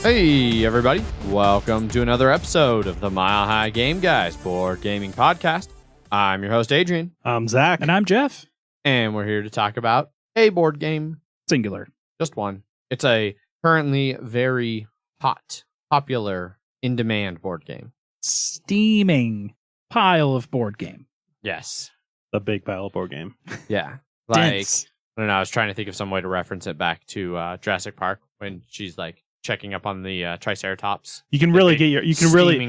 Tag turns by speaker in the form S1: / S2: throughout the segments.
S1: Hey everybody, welcome to another episode of the Mile High Game Guys board gaming podcast. I'm your host Adrian.
S2: I'm Zach.
S3: And I'm Jeff.
S1: And we're here to talk about a board game.
S3: Singular.
S1: Just one. It's a currently very hot, popular, in-demand board game.
S3: Steaming pile of board game.
S1: Yes.
S2: The big pile of board game.
S1: Yeah.
S3: Dense.
S1: I don't know, I was trying to think of some way to reference it back to Jurassic Park when she's like checking up on the Triceratops.
S2: You can really get your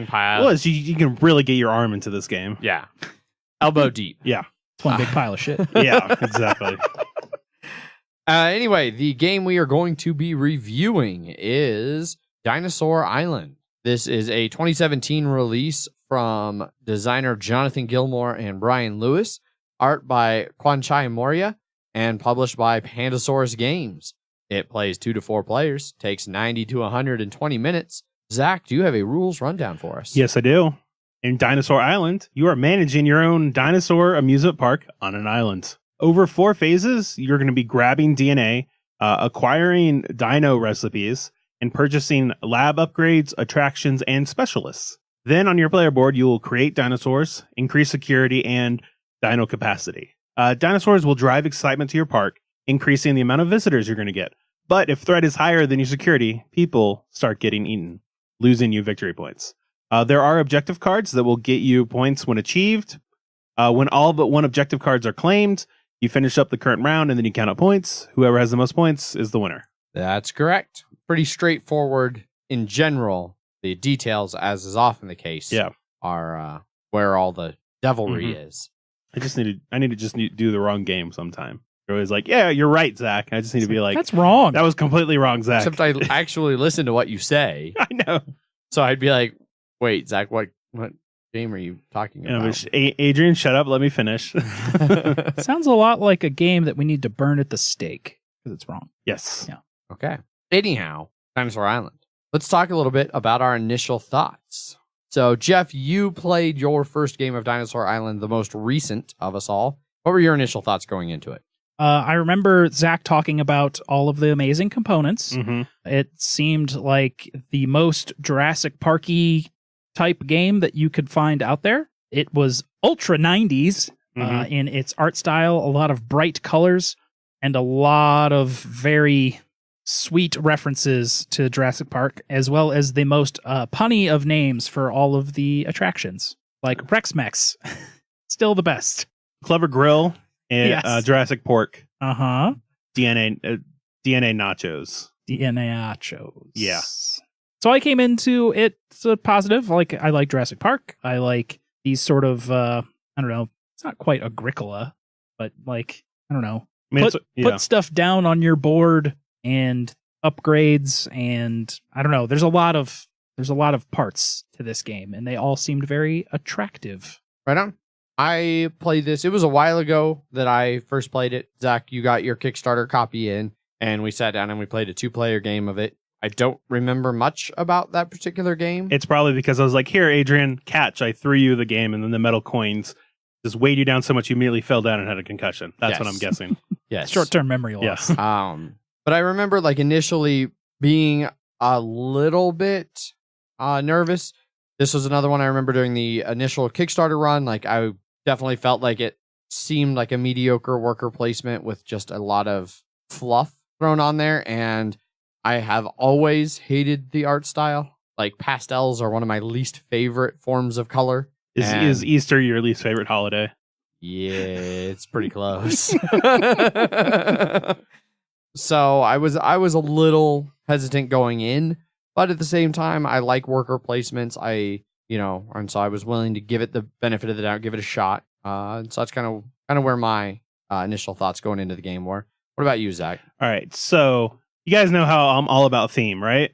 S1: pile.
S2: Well, you can really get your arm into this game.
S1: Yeah. Elbow deep.
S2: Yeah.
S3: It's one big pile of shit.
S2: Yeah, exactly.
S1: Anyway, the game we are going to be reviewing is Dinosaur Island. This is a 2017 release from designer Jonathan Gilmour and Brian Lewis, art by Kwanchai Moriya, and published by Pandasaurus Games. It plays 2 to 4 players, takes 90 to 120 minutes. Zach, do you have a rules rundown for us?
S2: Yes, I do. In Dinosaur Island, you are managing your own dinosaur amusement park on an island. Over 4 phases, you're going to be grabbing DNA, acquiring dino recipes, and purchasing lab upgrades, attractions, and specialists. Then on your player board, you will create dinosaurs, increase security, and dino capacity. Dinosaurs will drive excitement to your park, increasing the amount of visitors you're going to get. But if threat is higher than your security, people start getting eaten, losing you victory points. There are objective cards that will get you points when achieved. When all but one objective cards are claimed, you finish up the current round and then you count up points. Whoever has the most points is the winner.
S1: That's correct. Pretty straightforward in general. The details, as is often the case, are where all the devilry is.
S2: I need to just do the wrong game sometime. You're always like, yeah, you're right, Zach. I just need to be like,
S3: that's wrong.
S2: That was completely wrong, Zach.
S1: Except I actually listen to what you say.
S2: I know.
S1: So I'd be like, wait, Zach, what game are you talking about?
S2: Adrian, shut up. Let me finish.
S3: Sounds a lot like a game that we need to burn at the stake because it's wrong.
S2: Yes.
S3: Yeah.
S1: Okay. Anyhow, Dinosaur Island. Let's talk a little bit about our initial thoughts. So, Jeff, you played your first game of Dinosaur Island, the most recent of us all. What were your initial thoughts going into it?
S3: I remember Zach talking about all of the amazing components.
S2: Mm-hmm.
S3: It seemed like the most Jurassic Parky type game that you could find out there. It was ultra 90s in its art style, a lot of bright colors, and a lot of very sweet references to Jurassic Park, as well as the most punny of names for all of the attractions, like Rex-Mex. Still the best.
S2: Clever Grill and
S3: Yes.
S2: Jurassic Pork.
S3: Uh-huh.
S2: DNA Nachos.
S3: DNA Nachos.
S2: Yeah.
S3: So I came into it positive. Like, I like Jurassic Park. I like these sort of, I don't know, it's not quite Agricola, but like, I don't know.
S2: I mean,
S3: Put stuff down on your board and upgrades, and I don't know. There's a lot of parts to this game, and they all seemed very attractive.
S1: Right on. I played this. It was a while ago that I first played it. Zach, you got your Kickstarter copy in, and we sat down and we played a 2-player game of it. I don't remember much about that particular game.
S2: It's probably because I was like, here, Adrian, catch. I threw you the game, and then the metal coins just weighed you down so much you immediately fell down and had a concussion. That's what I'm guessing.
S1: Yes.
S3: Short-term memory loss.
S2: Yes.
S1: But I remember like initially being a little bit nervous. This was another one I remember during the initial Kickstarter run. Like I definitely felt like it seemed like a mediocre worker placement with just a lot of fluff thrown on there. And I have always hated the art style. Like pastels are one of my least favorite forms of color.
S2: Is Easter your least favorite holiday?
S1: Yeah, it's pretty close. So I was a little hesitant going in, but at the same time, I like worker placements. And so I was willing to give it the benefit of the doubt, give it a shot. So that's kind of where my initial thoughts going into the game were. What about you, Zach?
S2: All right, so you guys know how I'm all about theme, right?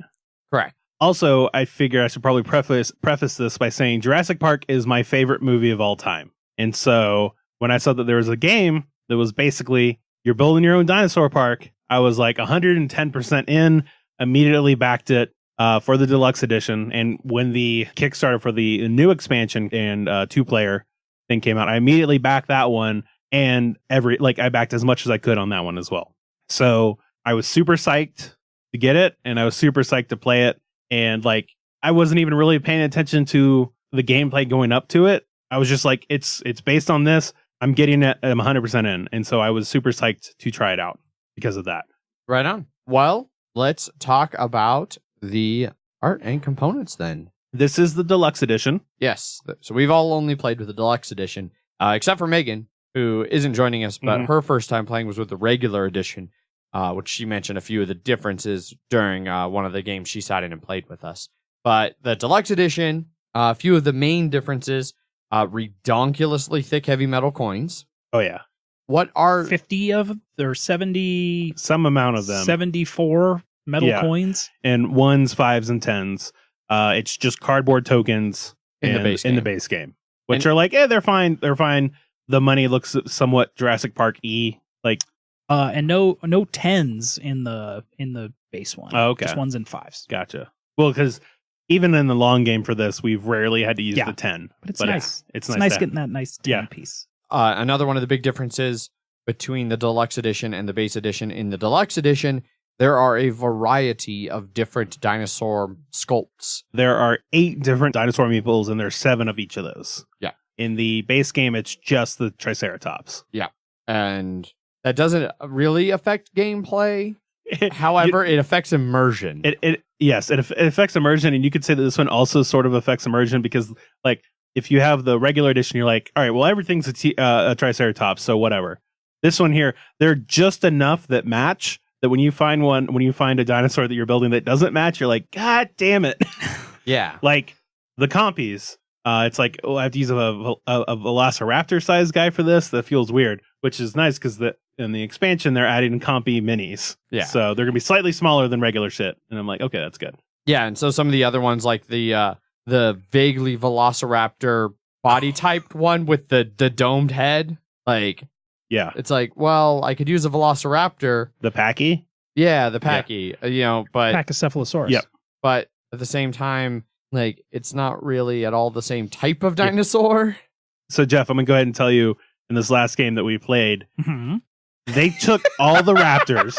S1: Correct.
S2: Also, I figure I should probably preface this by saying Jurassic Park is my favorite movie of all time. And so when I saw that there was a game that was basically you're building your own dinosaur park, I was like 110% in, immediately backed it for the deluxe edition. And when the Kickstarter for the new expansion and 2-player thing came out, I immediately backed that one, and I backed as much as I could on that one as well. So I was super psyched to get it, and I was super psyched to play it. and like I wasn't even really paying attention to the gameplay going up to it. I was just like, it's based on this. I'm getting it. I'm 100% in, and so I was super psyched to try it out because of that.
S1: Right on. Well, let's talk about the art and components then.
S2: This is the deluxe edition.
S1: Yes. So we've all only played with the deluxe edition, except for Megan, who isn't joining us, but her first time playing was with the regular edition, which she mentioned a few of the differences during one of the games she sat in and played with us. But the deluxe edition, a few of the main differences, redonkulously thick heavy metal coins.
S2: Oh, yeah.
S1: What are
S3: 50 of or 70?
S2: Some amount of them.
S3: 74 metal coins.
S2: And 1s, 5s, and 10s. It's just cardboard tokens in the base game, which are like, they're fine. They're fine. The money looks somewhat Jurassic Park-y, like,
S3: and no 10s in the base one.
S2: Oh, okay.
S3: Just 1s and 5s.
S2: Gotcha. Well, because even in the long game for this, we've rarely had to use the 10.
S3: But it's nice.
S2: It's
S3: nice getting that nice 10 piece.
S1: Another one of the big differences between the deluxe edition and the base edition. In the deluxe edition, there are a variety of different dinosaur sculpts.
S2: There are 8 different dinosaur meeples, and there's 7 of each of those.
S1: Yeah.
S2: In the base game, it's just the Triceratops.
S1: Yeah. And that doesn't really affect gameplay. However, it affects immersion.
S2: It affects immersion, and you could say that this one also sort of affects immersion because, like, if you have the regular edition, you're like, all right, well, everything's a Triceratops, so whatever. This one here, they're just enough that match that when you find a dinosaur that you're building that doesn't match, you're like, God damn it.
S1: Yeah.
S2: Like the compies, it's like, I have to use a Velociraptor sized guy for this. That feels weird, which is nice because in the expansion, they're adding compy minis.
S1: Yeah.
S2: So they're going to be slightly smaller than regular shit. And I'm like, okay, that's good.
S1: Yeah. And so some of the other ones, like the vaguely Velociraptor body typed one with the domed head, like,
S2: yeah,
S1: it's like, well, I could use a Velociraptor.
S2: The Packy?
S1: Yeah, the Packy, but
S3: Pachycephalosaurus.
S2: Yep.
S1: But at the same time, like, it's not really at all the same type of dinosaur.
S2: So, Jeff, I'm going to go ahead and tell you, in this last game that we played, they took all the raptors,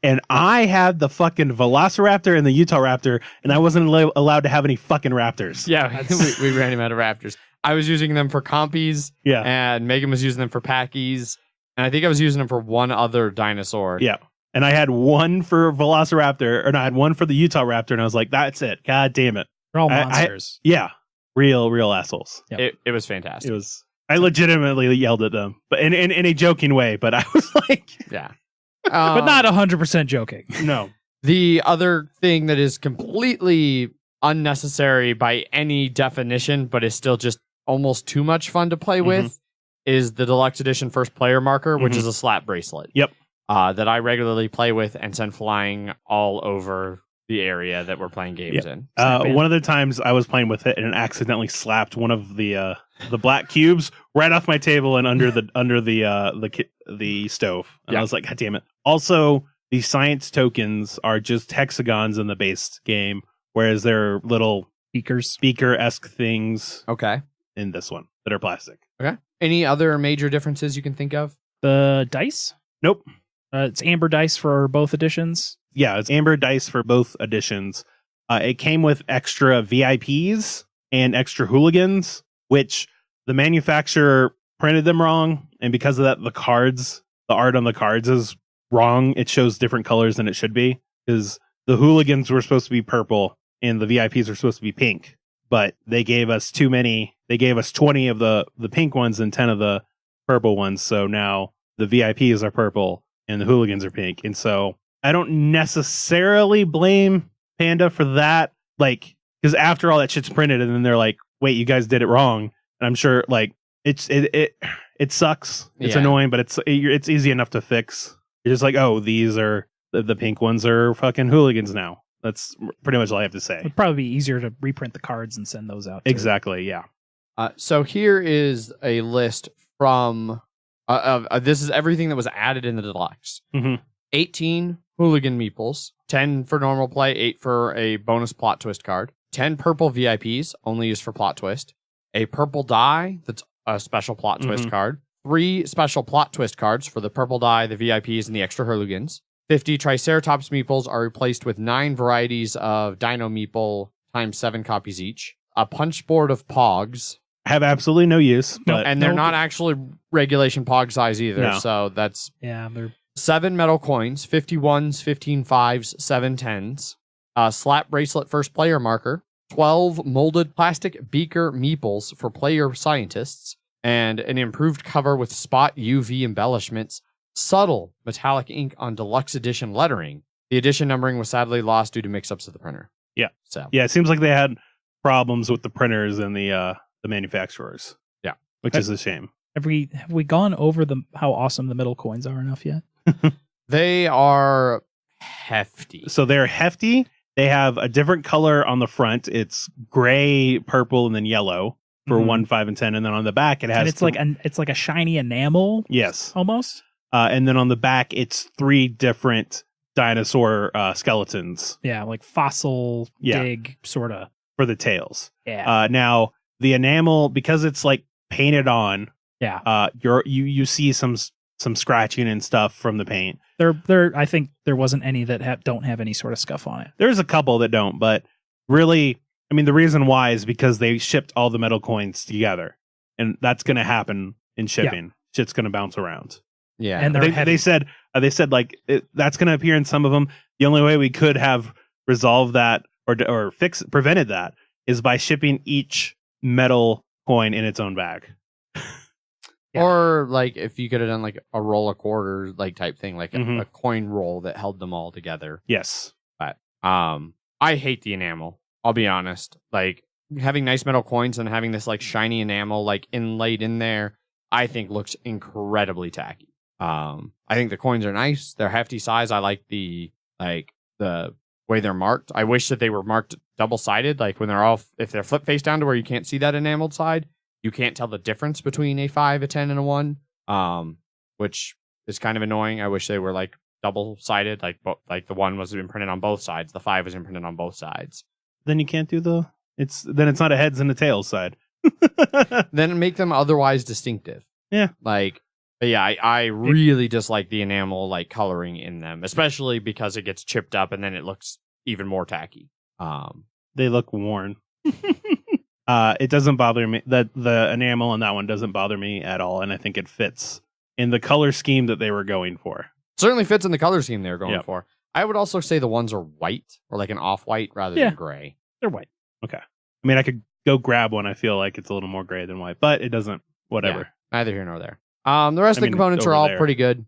S2: and I had the fucking Velociraptor and the Utah Raptor, and I wasn't allowed to have any fucking raptors.
S1: Yeah, we ran him out of raptors. I was using them for compies, and Megan was using them for packies, and I think I was using them for one other dinosaur.
S2: Yeah, and I had one for Velociraptor, and I had one for the Utah Raptor, and I was like, that's it. God damn it.
S3: They're all monsters.
S2: Real assholes.
S1: Yep. It was fantastic.
S2: I legitimately yelled at them, but in a joking way, but I was like...
S1: Yeah.
S3: But not 100% joking.
S2: No.
S1: The other thing that is completely unnecessary by any definition, but is still just almost too much fun to play with, is the deluxe edition first player marker, which is a slap bracelet.
S2: Yep.
S1: That I regularly play with and send flying all over the area that we're playing games in.
S2: One of the times I was playing with it and it accidentally slapped one of the black cubes right off my table and under the stove. And I was like, God damn it. Also, the science tokens are just hexagons in the base game, whereas they're little speaker-esque things in this one that are plastic.
S1: Okay. Any other major differences you can think of?
S3: The dice?
S2: Nope.
S3: It's amber dice for both editions.
S2: Yeah, it's amber dice for both editions. It came with extra VIPs and extra hooligans, which the manufacturer printed them wrong. And because of that, the art on the cards is wrong. It shows different colors than it should be, because the hooligans were supposed to be purple and the VIPs were supposed to be pink. But they gave us too many. They gave us 20 of the pink ones and 10 of the purple ones. So now the VIPs are purple and the hooligans are pink. And so I don't necessarily blame Panda for that. Like, because after all that shit's printed and then they're like, wait, you guys did it wrong. And I'm sure like it sucks. It's annoying, but it's easy enough to fix. You're just like, oh, these are the pink ones are fucking hooligans now. That's pretty much all I have to say.
S3: It'd probably be easier to reprint the cards and send those out.
S2: Exactly, yeah.
S1: So here is a list from this is everything that was added in the deluxe. 18 hooligan meeples, 10 for normal play, 8 for a bonus plot twist card, 10 purple VIPs, only used for plot twist, a purple die that's a special plot twist card, 3 special plot twist cards for the purple die, the VIPs, and the extra hooligans, 50 Triceratops meeples are replaced with 9 varieties of Dino meeple times 7 copies each. A punch board of Pogs.
S2: Have absolutely no use. But
S1: And they're not actually regulation Pog size either.
S2: No.
S1: So that's
S3: they're
S1: 7 metal coins, 51s, 15 5s, 7 10s. A slap bracelet first player marker. 12 molded plastic beaker meeples for player scientists. And an improved cover with spot UV embellishments. Subtle metallic ink on deluxe edition lettering. The edition numbering was sadly lost due to mix-ups of the printer.
S2: Yeah.
S1: So
S2: yeah, it seems like they had problems with the printers and the manufacturers.
S1: Yeah.
S2: Which is a shame.
S3: have we gone over how awesome the metal coins are enough yet?
S1: they are hefty.
S2: So they're hefty. They have a different color on the front. It's gray, purple, and then yellow for 1, 5, and 10. And then on the back, it has.
S3: And it's like a shiny enamel.
S2: Yes.
S3: Almost.
S2: And then on the back, it's 3 different dinosaur skeletons.
S3: Yeah, like fossil dig sort of
S2: for the tails.
S3: Yeah.
S2: Now the enamel, because it's like painted on.
S3: Yeah.
S2: You see some scratching and stuff from the paint.
S3: I think there wasn't any that don't have any sort of scuff on it.
S2: There's a couple that don't, but really, I mean, the reason why is because they shipped all the metal coins together, and that's going to happen in shipping. Shit's going to bounce around.
S1: Yeah,
S3: and
S2: they said like that's going to appear in some of them. The only way we could have resolved that or prevented that is by shipping each metal coin in its own bag.
S1: Yeah. Or like if you could have done like a roll of quarters like type thing, like a coin roll that held them all together.
S2: Yes.
S1: But I hate the enamel. I'll be honest. Like having nice metal coins and having this like shiny enamel like inlaid in there, I think looks incredibly tacky. I think the coins are nice. They're hefty size. I like the way they're marked. I wish that they were marked double-sided, like when if they're flip face down to where you can't see that enameled side. You can't tell the difference between a 5, a 10, and a 1, which is kind of annoying. I wish they were like double-sided, like the 1 was imprinted on both sides, the 5 was imprinted on both sides.
S2: Then you can't do it's not a heads and a tails side.
S1: Then make them otherwise distinctive.
S2: Yeah.
S1: But yeah, I really dislike the enamel like coloring in them, especially because it gets chipped up and then it looks even more tacky.
S2: They look worn. It doesn't bother me that the enamel on that one doesn't bother me at all, and I think it fits in the color scheme that they were going for.
S1: Certainly fits in the color scheme they were going for. I would also say the ones are white or like an off-white rather than gray.
S3: They're white.
S2: Okay. I mean, I could go grab one. I feel like it's a little more gray than white, but it doesn't. Whatever.
S1: Yeah, neither here nor there. The rest of the components are all pretty good.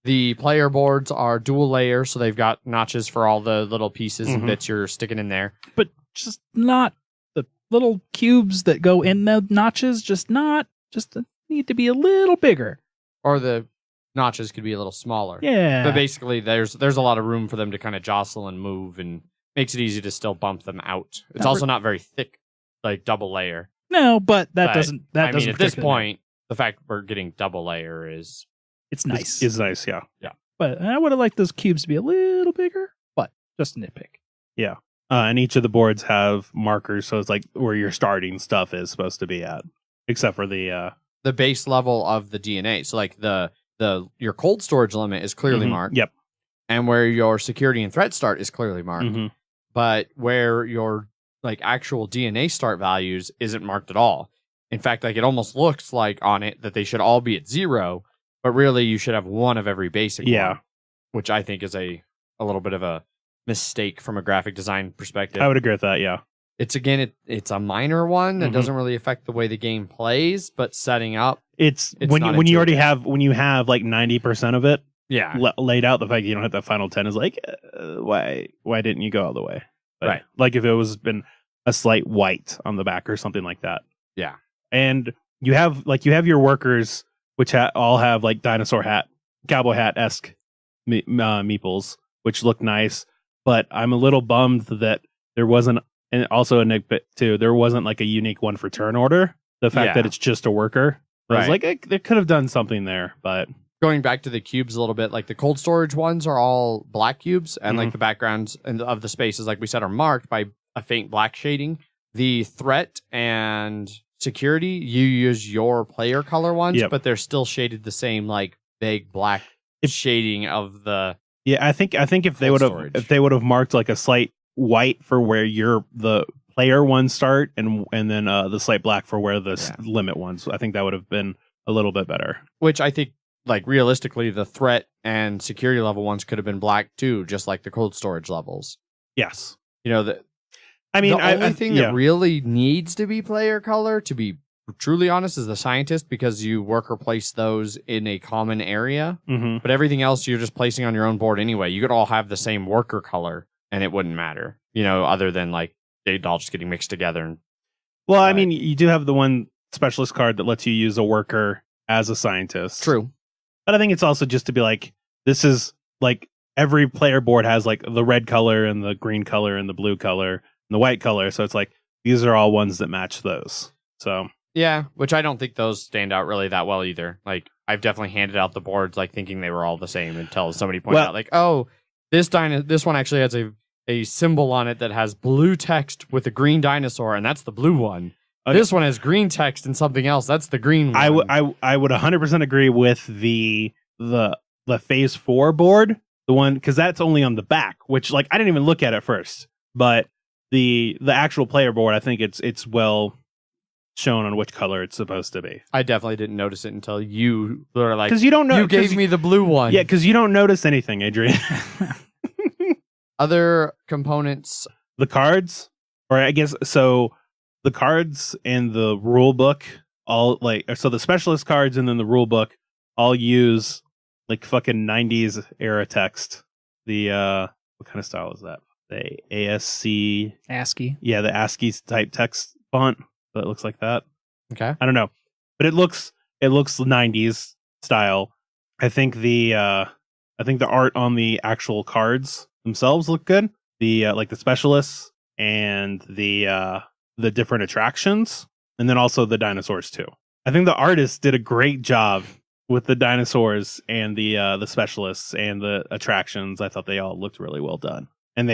S1: The player boards are dual layer, so they've got notches for all the little pieces and bits you're sticking in there.
S3: But just not the little cubes that go in the notches, just need to be a little bigger.
S1: Or the notches could be a little smaller.
S3: Yeah.
S1: But basically, there's a lot of room for them to kind of jostle and move, and makes it easy to still bump them out. It's also not very thick, like double layer.
S3: No, but that doesn't.
S1: I mean, at this point, the fact we're getting double layer is
S3: it's nice.
S2: It's nice, yeah.
S1: Yeah.
S3: But I would have liked those cubes to be a little bigger, but just a nitpick.
S2: Yeah. And each of the boards have markers, so it's like where your starting stuff is supposed to be at, except for the
S1: base level of the DNA. So like your cold storage limit is clearly marked.
S2: Yep.
S1: And where your security and threat start is clearly marked. But where your like actual DNA start values isn't marked at all. In fact, like it almost looks like on it that they should all be at 0, but really you should have one of every basic one, which I think is a little bit of a mistake from a graphic design perspective.
S2: I would agree with that, yeah.
S1: It's it's a minor one that doesn't really affect the way the game plays, but setting up
S2: it's when you already have when you have like 90% of it laid out, the fact that you don't have that final 10 is like why didn't you go all the way? But,
S1: right.
S2: Like if it was been a slight white on the back or something like that.
S1: Yeah.
S2: And you have your workers, which all have like dinosaur hat, cowboy hat-esque meeples, which look nice. But I'm a little bummed that there wasn't, and also a nitpick too, there wasn't like a unique one for turn order. The fact that it's just a worker. I was like, they could have done something there, but.
S1: Going back to the cubes a little bit, like the cold storage ones are all black cubes, and like the backgrounds of the spaces, like we said, are marked by a faint black shading. The threat and security, you use your player color ones, but they're still shaded the same, like vague black shading of the
S2: Yeah, I think if they would have marked like a slight white for where the player ones start and then the slight black for where the limit ones, I think that would have been a little bit better.
S1: Which I think, like, realistically, the threat and security level ones could have been black too, just like the cold storage levels.
S2: Yes.
S1: You know, the only thing that really needs to be player color, to be truly honest, is the scientist, because you worker place those in a common area.
S2: Mm-hmm.
S1: But everything else you're just placing on your own board anyway. You could all have the same worker color and it wouldn't matter, you know, other than like they'd all just getting mixed together.
S2: Well, I mean, you do have the one specialist card that lets you use a worker as a scientist.
S1: True.
S2: But I think it's also just to be like, this is like every player board has like the red color and the green color and the blue color and the white color. So it's like, these are all ones that match those. So
S1: yeah, which I don't think those stand out really that well either. Like, I've definitely handed out the boards like thinking they were all the same until somebody pointed out like, oh, this one actually has a symbol on it that has blue text with a green dinosaur, and that's the blue one. Okay. This one has green text and something else. That's the green one.
S2: I would 100% agree with the phase 4 board, the one, because that's only on the back, which like I didn't even look at it first, but the actual player board, I think it's well shown on which color it's supposed to be.
S1: I definitely didn't notice it until you were like,
S2: because you don't know.
S1: You gave me the blue one.
S2: Yeah, because you don't notice anything, Adrian.
S1: Other components,
S2: the cards, or I guess so. The cards and the rule book all so the specialist cards and then the rule book all use like fucking 90s era text. The what kind of style is that? The
S3: ASCII.
S2: Yeah, the ASCII type text font that looks like that.
S1: Okay.
S2: I don't know. But it looks 90s style. I think the art on the actual cards themselves look good. The like the specialists and the different attractions, and then also the dinosaurs too. I think the artists did a great job with the dinosaurs and the specialists and the attractions. I thought they all looked really well done. And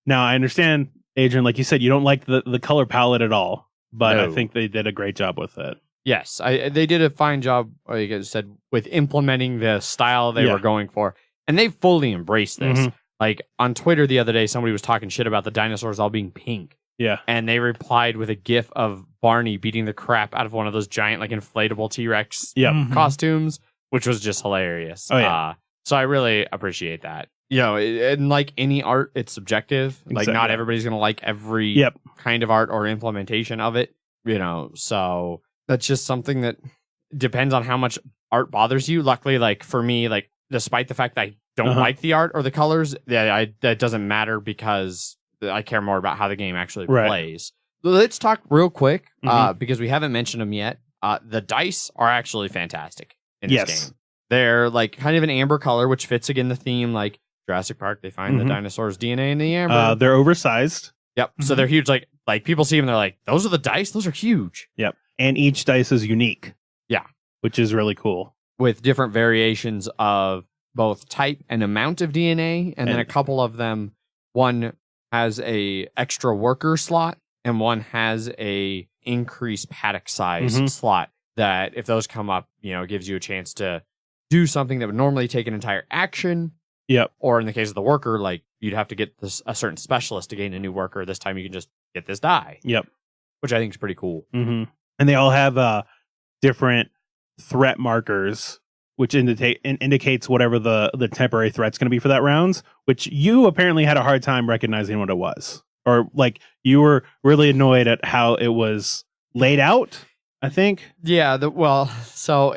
S2: now I understand, Adrian, like you said, you don't like the color palette at all, but no. I think they did a great job with it.
S1: Yes, they did a fine job, like I said, with implementing the style they were going for, and they fully embraced this. Mm-hmm. Like on Twitter the other day, somebody was talking shit about the dinosaurs all being pink.
S2: Yeah.
S1: And they replied with a gif of Barney beating the crap out of one of those giant, like, inflatable T-Rex costumes, which was just hilarious.
S2: Oh, yeah.
S1: So I really appreciate that. You know, and like any art, it's subjective. Exactly. Like, not everybody's going to like every kind of art or implementation of it, you know. So that's just something that depends on how much art bothers you. Luckily, like, for me, like, despite the fact that I don't like the art or the colors, that doesn't matter because I care more about how the game actually plays. Let's talk real quick, because we haven't mentioned them yet. The dice are actually fantastic in this game. They're like kind of an amber color, which fits again the theme. Like Jurassic Park, they find the dinosaurs' DNA in the amber.
S2: They're oversized.
S1: Yep. So they're huge. Like people see them, they're like, those are the dice. Those are huge.
S2: Yep. And each dice is unique.
S1: Yeah.
S2: Which is really cool.
S1: With different variations of both type and amount of DNA, and then a couple of them, one has a extra worker slot and one has a increased paddock size slot that if those come up, you know, gives you a chance to do something that would normally take an entire action.
S2: Yep.
S1: Or in the case of the worker, like you'd have to get a certain specialist to gain a new worker. This time you can just get this die.
S2: Yep.
S1: Which I think is pretty cool.
S2: Mm-hmm. And they all have different threat markers, which indicates whatever the temporary threat's going to be for that round, which you apparently had a hard time recognizing what it was. Or, like, you were really annoyed at how it was laid out, I think.
S1: Yeah, so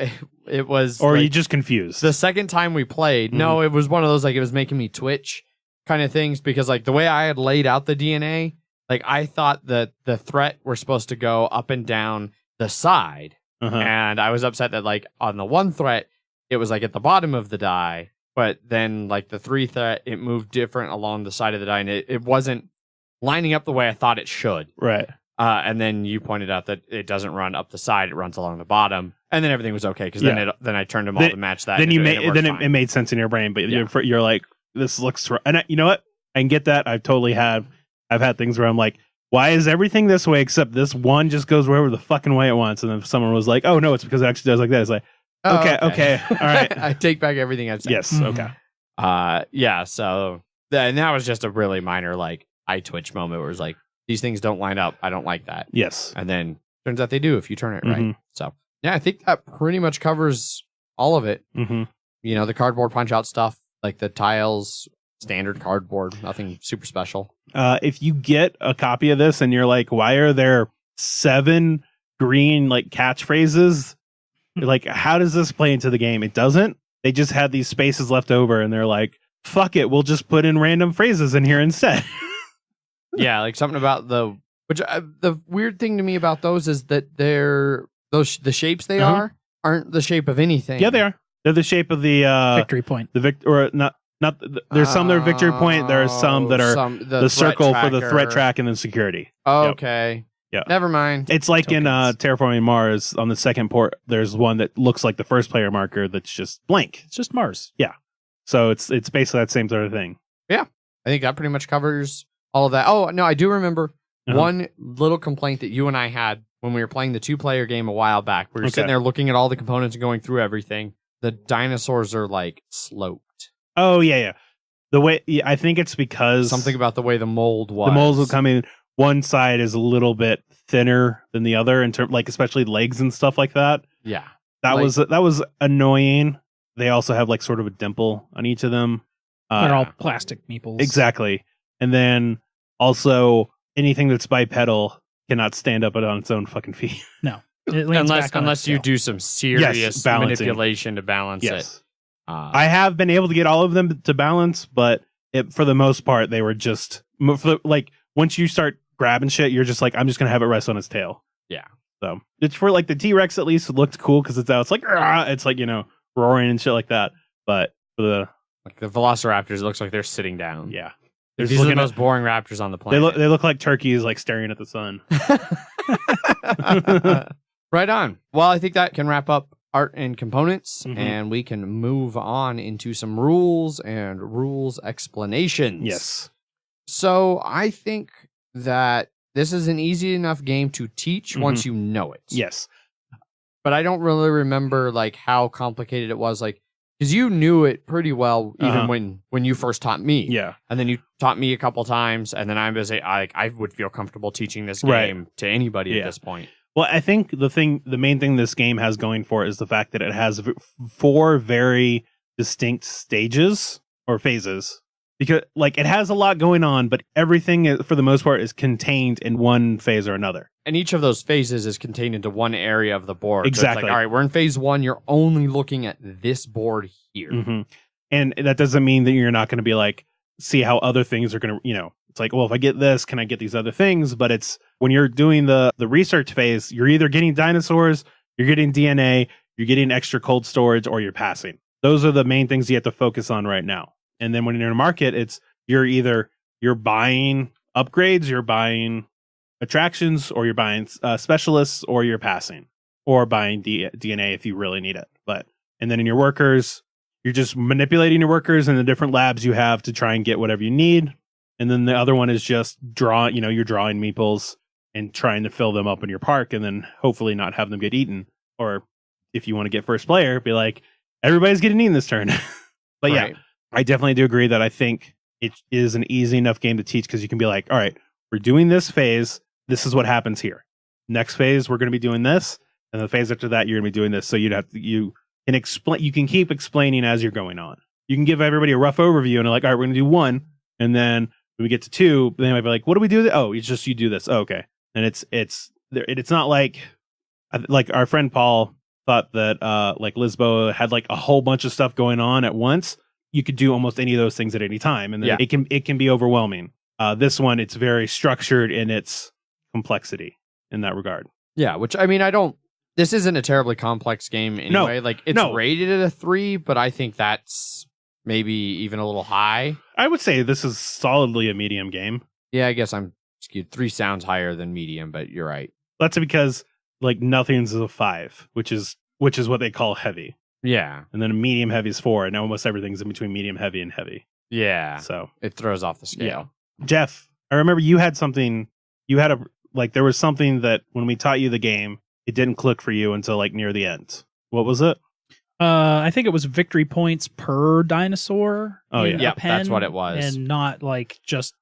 S1: it was...
S2: Or
S1: like,
S2: are you just confused?
S1: The second time we played, no, it was one of those, like, it was making me twitch kind of things, because, like, the way I had laid out the DNA, like, I thought that the threat were supposed to go up and down the side, and I was upset that, like, on the one threat, it was like at the bottom of the die, but then like the 3 threat, it moved different along the side of the die, and it wasn't lining up the way I thought it should.
S2: Right.
S1: And then you pointed out that it doesn't run up the side; it runs along the bottom, and then everything was okay because then I turned them all to match that.
S2: Then it made sense in your brain, but you're like, this looks right. And you know what? I can get that. I've had things where I'm like, why is everything this way except this one just goes wherever the fucking way it wants? And then someone was like, oh no, it's because it actually does like that. It's like,
S1: Oh,
S2: Okay. All right.
S1: I take back everything I've said.
S2: Yes.
S3: Mhm.
S2: Okay.
S1: Yeah. So and that was just a really minor like eye twitch moment where it was like these things don't line up. I don't like that.
S2: Yes.
S1: And then turns out they do if you turn it right.
S2: Mhm.
S1: So yeah, I think that pretty much covers all of it.
S2: Mm-hmm.
S1: You know, the cardboard punch out stuff, like the tiles, standard cardboard, nothing super special.
S2: If you get a copy of this and you're like, why are there 7 green like catchphrases? Like, how does this play into the game? It doesn't. They just had these spaces left over and they're like, fuck it, we'll just put in random phrases in here instead.
S1: Yeah, like something about the weird thing to me about those is that the shapes they aren't the shape of anything.
S2: Yeah, they are. They're the shape of the
S3: Victory point.
S2: the or not. There's some that are victory point. There are some that are the circle for the threat track and then security.
S1: Okay.
S2: Yeah.
S1: Never mind.
S2: It's like in
S3: Tokens.
S2: Terraforming Mars on the second port. There's one that looks like the first player marker that's just blank.
S3: It's just Mars.
S2: So it's basically that same sort of thing.
S1: I think that pretty much covers all of that. Oh, no, I do remember one little complaint that you and I had when we were playing the 2-player game a while back. We were sitting there looking at all the components and going through everything. The dinosaurs are like sloped.
S2: Oh yeah. The way I think it's because
S1: Something about the way the mold was.
S2: the molds will come in. One side is a little bit thinner than the other in terms, like especially legs and stuff like that.
S1: Yeah.
S2: That was annoying. They also have like sort of a dimple on each of them.
S3: They're all plastic meeples.
S2: Exactly. And then also anything that's bipedal cannot stand up on its own fucking feet.
S3: No. It leans back on
S1: Unless
S3: its
S1: you
S3: tail.
S1: do some serious
S2: balancing.
S1: manipulation to balance it.
S2: I have been able to get all of them to balance, but for the most part, they were just like once you start grabbing shit, you're just like, I'm just gonna have it rest on its tail.
S1: Yeah.
S2: So it's for like the T-Rex at least looked cool because it's out. It's like it's like roaring and shit like that. But for the
S1: Velociraptors, it looks like they're sitting down.
S2: yeah,
S1: These are the most boring raptors on the planet.
S2: they look like turkeys like staring at the sun.
S1: Right on. Well, I think that can wrap up art and components,
S2: Mhm.
S1: and we can move on into some rules and rules explanations.
S2: Yes.
S1: So I think that this is an easy enough game to teach once you know it.
S2: Yes.
S1: But I don't really remember like how complicated it was, like because you knew it pretty well even when you first taught me.
S2: Yeah.
S1: And then you taught me a couple times, and then I would feel comfortable teaching this game to anybody at this point.
S2: Well, I think the main thing this game has going for it is the fact that it has 4 very distinct stages or phases. Because like it has a lot going on, but everything for the most part is contained in one phase or another.
S1: And each of those phases is contained into one area of the board.
S2: Exactly.
S1: So it's like, all right, we're in phase 1. You're only looking at this board here.
S2: Mm-hmm. And that doesn't mean that you're not going to be like, see how other things are going to, it's like, well, if I get this, can I get these other things? But it's when you're doing the research phase, you're either getting dinosaurs, you're getting DNA, you're getting extra cold storage, or you're passing. Those are the main things you have to focus on right now. And then when you're in a market, it's you're buying upgrades, you're buying attractions, or you're buying specialists, or you're passing, or buying DNA if you really need it. And then in your workers, you're just manipulating your workers in the different labs you have to try and get whatever you need. And then the other one is just you're drawing meeples and trying to fill them up in your park, and then hopefully not have them get eaten. Or if you want to get first player, be like, everybody's getting eaten this turn. But
S1: Right.
S2: yeah, I definitely do agree that I think it is an easy enough game to teach because you can be like, all right, we're doing this phase. This is what happens here. Next phase, we're going to be doing this. And the phase after that, you're going to be doing this. So you can explain. You can keep explaining as you're going on. You can give everybody a rough overview and like, all right, we're going to do 1. And then when we get to 2, they might be like, what do we do? Oh, it's just you do this. Oh, okay. And it's not like our friend Paul thought that like Lisboa had like a whole bunch of stuff going on at once. You could do almost any of those things at any time, and then it can be overwhelming. This one, it's very structured in its complexity in that regard.
S1: Yeah, which I mean, this isn't a terribly complex game anyway.
S2: No,
S1: like it's rated at a 3, but I think that's maybe even a little high.
S2: I would say this is solidly a medium game.
S1: Yeah, I guess I'm skewed. 3 sounds higher than medium, but you're right.
S2: That's because like nothing's a 5, which is what they call heavy.
S1: Yeah.
S2: And then a medium heavy is 4, and almost everything's in between medium heavy and heavy.
S1: Yeah.
S2: So
S1: it throws off the scale.
S2: Yeah. Jeff, I remember you had something. There was something that when we taught you the game, it didn't click for you until like near the end. What was it?
S3: I think it was victory points per dinosaur.
S2: Oh,
S3: in
S2: yeah.
S3: a
S1: Yep, that's
S3: pen,
S1: what it was.
S3: and not like just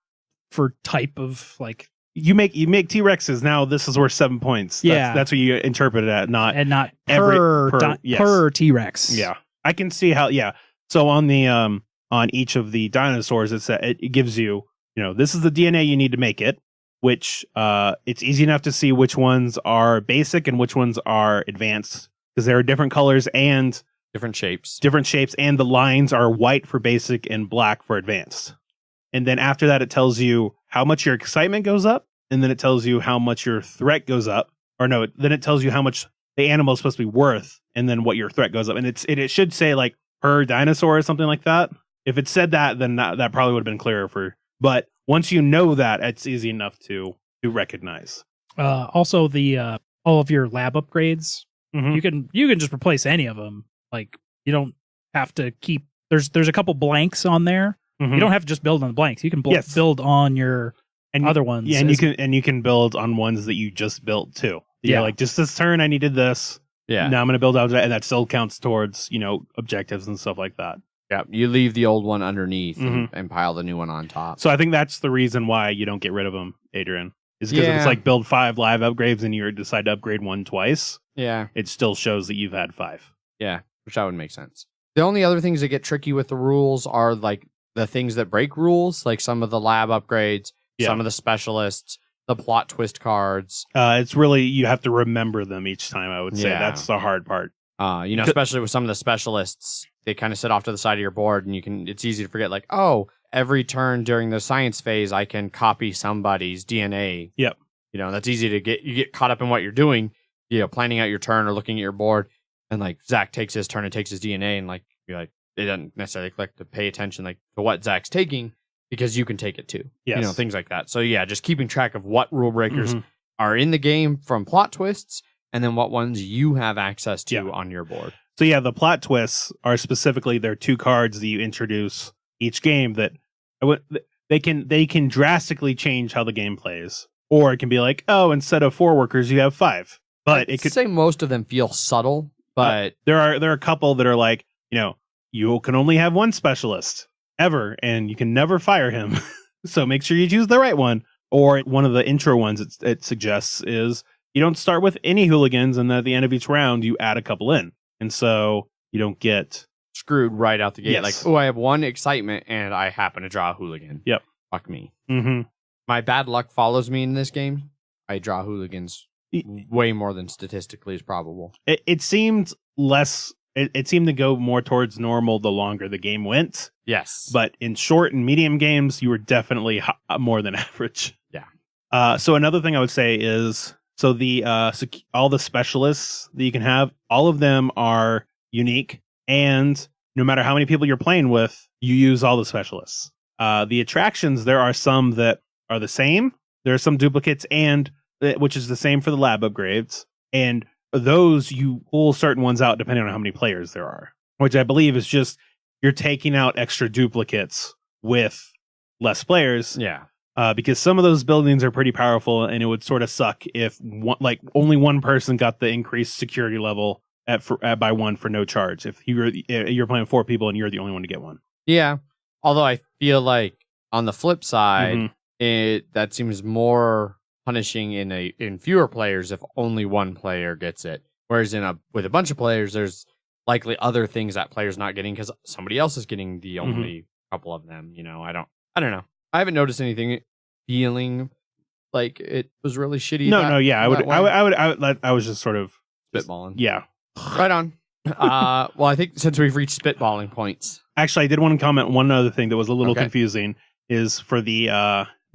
S3: for type of like
S2: You make T-Rexes. Now this is worth 7 points. That's what you interpret it at, not
S3: and not
S2: every-
S3: per
S2: yes.
S3: T-Rex.
S2: Yeah, I can see how. Yeah, so on the on each of the dinosaurs, it gives you, this is the DNA you need to make it. Which it's easy enough to see which ones are basic and which ones are advanced, because there are different colors and
S1: Different shapes.
S2: and the lines are white for basic and black for advanced. And then after that, it tells you how much your excitement goes up, and then it tells you how much your threat goes up. Or no, then it tells you how much the animal is supposed to be worth, and then what your threat goes up. And it should say like per dinosaur or something like that. If it said that, then that probably would have been clearer but once you know that, it's easy enough to recognize.
S3: Also, the all of your lab upgrades,
S2: Mhm.
S3: you can just replace any of them. Like you don't have to keep. There's a couple blanks on there.
S2: Mhm.
S3: You don't have to just build on the blanks. You can
S2: Yes.
S3: build on your other ones.
S2: Yeah, and you can build on ones that you just built too.
S3: Yeah.
S2: Like just this turn, I needed this.
S1: Yeah.
S2: Now I'm going to build out that, and that still counts towards objectives and stuff like that.
S1: Yeah. You leave the old one underneath and pile the new one on top.
S2: So I think that's the reason why you don't get rid of them, Adrian. Is because if it's
S1: Yeah.
S2: like build 5 live upgrades and you decide to upgrade one twice,
S1: Yeah.
S2: it still shows that you've had 5.
S1: Yeah. Which that would make sense. The only other things that get tricky with the rules are like the things that break rules, like some of the lab upgrades, some of the specialists, the plot twist cards.
S2: It's really, you have to remember them each time, I would say.
S1: Yeah.
S2: That's the hard part.
S1: Especially with some of the specialists, they kind of sit off to the side of your board, and it's easy to forget, like, oh, every turn during the science phase, I can copy somebody's DNA.
S2: Yep.
S1: That's easy to you get caught up in what you're doing, planning out your turn or looking at your board, and like Zach takes his turn and takes his DNA, and like you're like, it doesn't necessarily click to pay attention like to what Zach's taking because you can take it too.
S2: Yes.
S1: Things like that. So yeah, just keeping track of what rule breakers are in the game from plot twists, and then what ones you have access to on your board.
S2: So yeah, the plot twists are specifically there are 2 cards that you introduce each game that they can drastically change how the game plays, or it can be like, oh, instead of 4 workers, you have 5. But it could
S1: say most of them feel subtle, but
S2: there are a couple that are like, you can only have 1 specialist ever, and you can never fire him. So make sure you choose the right one. Or one of the intro ones it suggests is you don't start with any hooligans, and at the end of each round, you add a couple in. And so you don't get
S1: screwed right out the gate.
S2: Yes.
S1: Like, oh, I have 1 excitement, and I happen to draw a hooligan.
S2: Yep.
S1: Fuck me.
S2: Mm-hmm.
S1: My bad luck follows me in this game. I draw hooligans way more than statistically is probable.
S2: It seemed less. It seemed to go more towards normal the longer the game went.
S1: Yes.
S2: But in short and medium games, you were definitely more than average.
S1: Yeah.
S2: So another thing I would say is, so the all the specialists that you can have, all of them are unique, and no matter how many people you're playing with, you use all the specialists. The attractions, there are some that are the same. There are some duplicates, and which is the same for the lab upgrades, and those you pull certain ones out depending on how many players there are, which I believe is just you're taking out extra duplicates with less players.
S1: Yeah.
S2: Because some of those buildings are pretty powerful, and it would sort of suck if only one person got the increased security level by 1 for no charge. If you're playing 4 people and you're the only one to get 1.
S1: Yeah. Although I feel like on the flip side, that seems more punishing in fewer players if only 1 player gets it. Whereas with a bunch of players, there's likely other things that player's not getting because somebody else is getting the only couple of them. I don't know. I haven't noticed anything feeling like it was really shitty.
S2: I was just sort of
S1: spitballing.
S2: Yeah.
S1: Right on. Well, I think since we've reached spitballing points.
S2: Actually, I did want to comment one other thing that was a little confusing is for the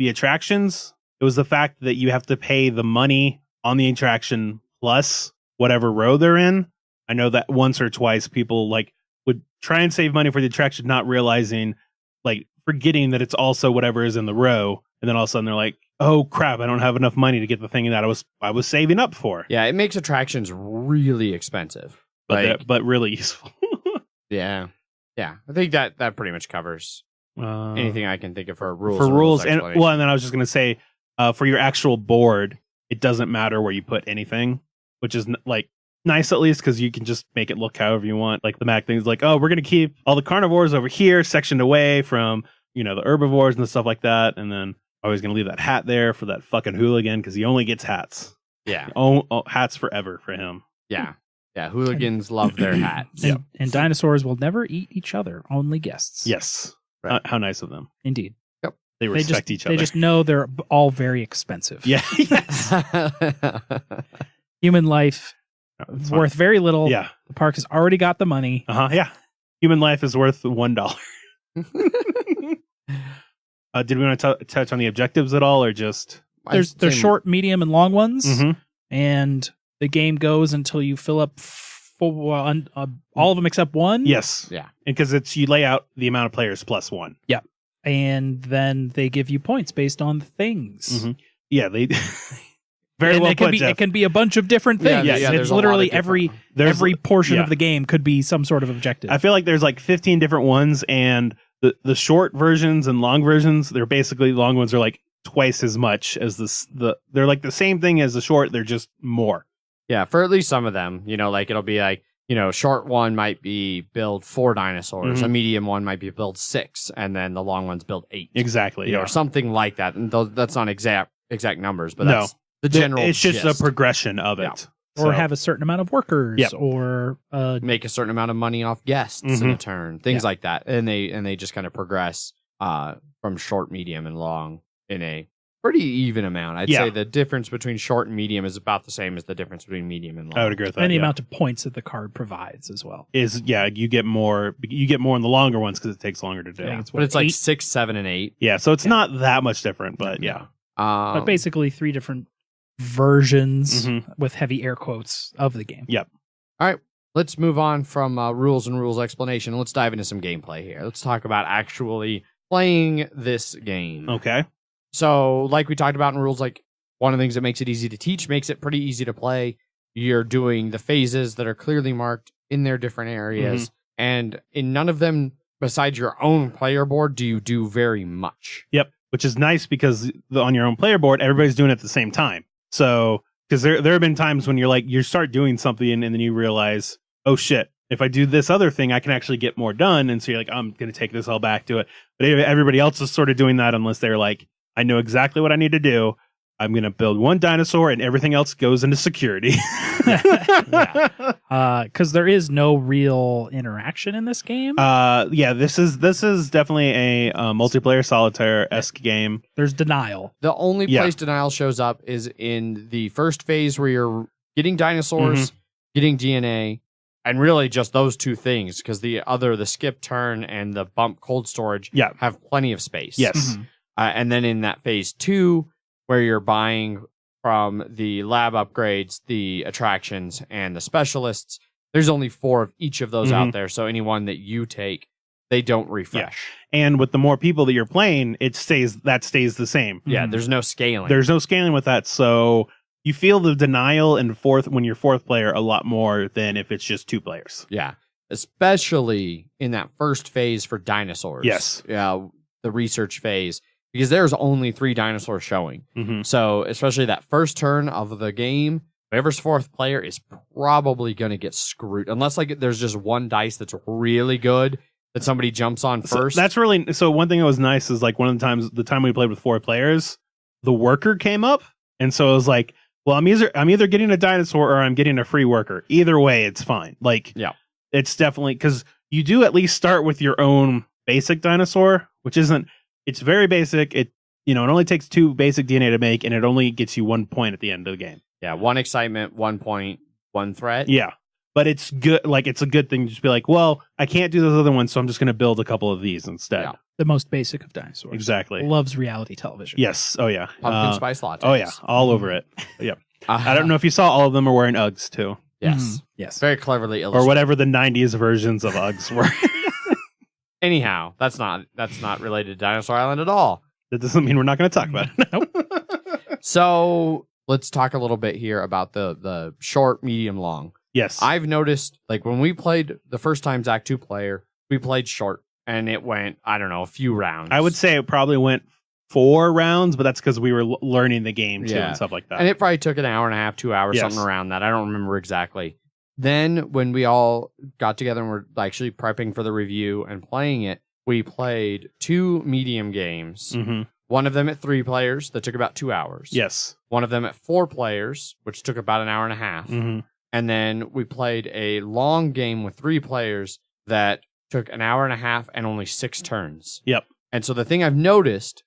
S2: attractions. It was the fact that you have to pay the money on the attraction plus whatever row they're in. I know that once or twice people would try and save money for the attraction, not realizing, forgetting that it's also whatever is in the row, and then all of a sudden they're like, "Oh crap! I don't have enough money to get the thing that I was saving up for."
S1: Yeah, it makes attractions really expensive,
S2: but really useful.
S1: Yeah. I think that pretty much covers anything I can think of for rules.
S2: And then I was just gonna say, for your actual board, it doesn't matter where you put anything, which is nice at least because you can just make it look however you want. Like the Mac thing's like, oh, we're going to keep all the carnivores over here sectioned away from, the herbivores and stuff like that. And then I was going to leave that hat there for that fucking hooligan because he only gets hats.
S1: Yeah.
S2: Hats forever for him.
S1: Yeah. Yeah. Hooligans love their hats.
S3: And dinosaurs will never eat each other, only guests.
S2: Yes.
S1: Right.
S2: How nice of them.
S3: Indeed.
S1: Yep.
S2: They respect each other.
S3: They just know they're all very expensive.
S2: Yeah. Yes.
S3: Human life is worth very little.
S2: Yeah.
S3: The park has already got the money.
S2: Yeah. Human life is worth $1. Did we want to touch on the objectives at all, or just
S3: there's short, medium, and long ones,
S2: Mhm.
S3: and the game goes until you fill up all of them except one.
S2: Yes.
S1: Yeah.
S2: Because you lay out the amount of players plus one.
S3: And then they give you points based on things.
S2: Mhm. Yeah, they very
S3: and
S2: well
S3: it can
S2: put,
S3: be
S2: Jeff.
S3: It can be a bunch of different things.
S1: Yeah,
S3: It's
S1: there's a lot
S3: literally
S1: of different-
S3: every portion
S2: yeah.
S3: of the game could be some sort of objective.
S2: I feel like there's like 15 different ones, and the short versions and long versions, they're basically, long ones are like twice as much as they're like the same thing as the short, they're just more.
S1: Yeah, for at least some of them, like it'll be like, short one might be build 4 dinosaurs,
S2: Mhm.
S1: a medium one might be build 6, and then the long ones build 8.
S2: Exactly.
S1: Or something like that. And that's not exact numbers, but
S2: No.
S1: that's the general.
S2: It's just
S1: gist.
S2: a progression of it.
S1: Yeah.
S3: or have a certain amount of workers,
S2: Yep.
S3: or
S1: Make a certain amount of money off guests in a turn, things like that, and they just kind of progress from short, medium, and long in a pretty even amount. I'd say the difference between short and medium is about the same as the difference between medium and long.
S2: I would agree with that.
S3: and the
S2: yeah.
S3: amount of points that the card provides as well.
S2: You get more in the longer ones because it takes longer to do.
S3: I think
S1: But it's like
S3: 8,
S1: 6, 7, and 8.
S2: Yeah, so it's not that much different, but yeah.
S3: but basically 3 different versions
S2: Mhm.
S3: with heavy air quotes of the game.
S2: Yep.
S1: Let's move on from rules and rules explanation. Let's dive into some gameplay here. Let's talk about actually playing this game.
S2: Okay.
S1: So, like we talked about in rules, like one of the things that makes it easy to teach makes it pretty easy to play. You're doing the phases that are clearly marked in their different areas, and in none of them, besides your own player board, do you do very much.
S2: Yep. Which is nice because on your own player board, everybody's doing it at the same time. So, because there have been times when you start doing something and then you realize, oh shit, if I do this other thing, I can actually get more done. And so you're like, I'm going to take this all back to it. But everybody else is sort of doing that unless they're like, I know exactly what I need to do. I'm going to build one dinosaur and everything else goes into security.
S3: Because there is no real interaction in this game.
S2: This is definitely a multiplayer solitaire-esque game.
S3: There's denial.
S1: The only place denial shows up is in the first phase where you're getting dinosaurs, getting DNA, and really just those two things, because the skip turn and the bump cold storage have plenty of space.
S2: Yes.
S1: And then in that phase 2, where you're buying from the lab upgrades, the attractions, and the specialists, there's only 4 of each of those out there. So anyone that you take, they don't refresh.
S2: Yeah. And with the more people that you're playing, it stays the same.
S1: Yeah, there's no scaling.
S2: There's no scaling with that. So you feel the denial when you're 4th player a lot more than if it's just 2 players.
S1: Yeah. Especially in that first phase for dinosaurs.
S2: Yes.
S1: Yeah, the research phase. Because there's only 3 dinosaurs showing. So, especially that first turn of the game, whoever's 4th player is probably going to get screwed. Unless there's just one dice that's really good that somebody jumps on first.
S2: So one thing that was nice is one of the time we played with 4 players, the worker came up. And so it was like, well, I'm either getting a dinosaur or I'm getting a free worker. Either way, it's fine. It's definitely, because you do at least start with your own basic dinosaur, which isn't, it's very basic. It only takes 2 basic DNA to make, and it only gets you 1 point at the end of the game.
S1: Yeah, 1 excitement, 1 point, 1 threat.
S2: Yeah, but it's good. It's a good thing to just be like, well, I can't do those other ones, so I'm just going to build a couple of these instead.
S1: Yeah.
S3: The most basic of dinosaurs.
S2: Exactly.
S3: Loves reality television.
S2: Yes. Oh yeah.
S1: Pumpkin spice lattes.
S2: Oh yeah. All over it. Yep. I don't know if you saw, all of them are wearing Uggs too.
S1: Yes.
S3: Yes.
S1: Very cleverly illustrated.
S2: Or whatever the 90s versions of Uggs were.
S1: Anyhow, that's not related to Dinosaur Island at all.
S2: That doesn't mean we're not going to talk about it.
S3: Nope.
S1: So let's talk a little bit here about the short, medium, long.
S2: Yes.
S1: I've noticed, when we played the first time Zach 2 player, we played short, and it went, I don't know, a few rounds.
S2: I would say it probably went 4 rounds, but that's because we were learning the game too and stuff like that.
S1: And it probably took an hour and a half, 2 hours,
S2: Yes.
S1: something around that. I don't remember exactly. then when we all got together and were actually prepping for the review and playing it, we played 2 medium games.
S2: Mm-hmm.
S1: One of them at 3 players that took about 2 hours.
S2: Yes.
S1: One of them at 4 players, which took about an hour and a half.
S2: Mm-hmm.
S1: And then we played a long game with 3 players that took an hour and a half and only 6 turns.
S2: Yep.
S1: And so the thing I've noticed,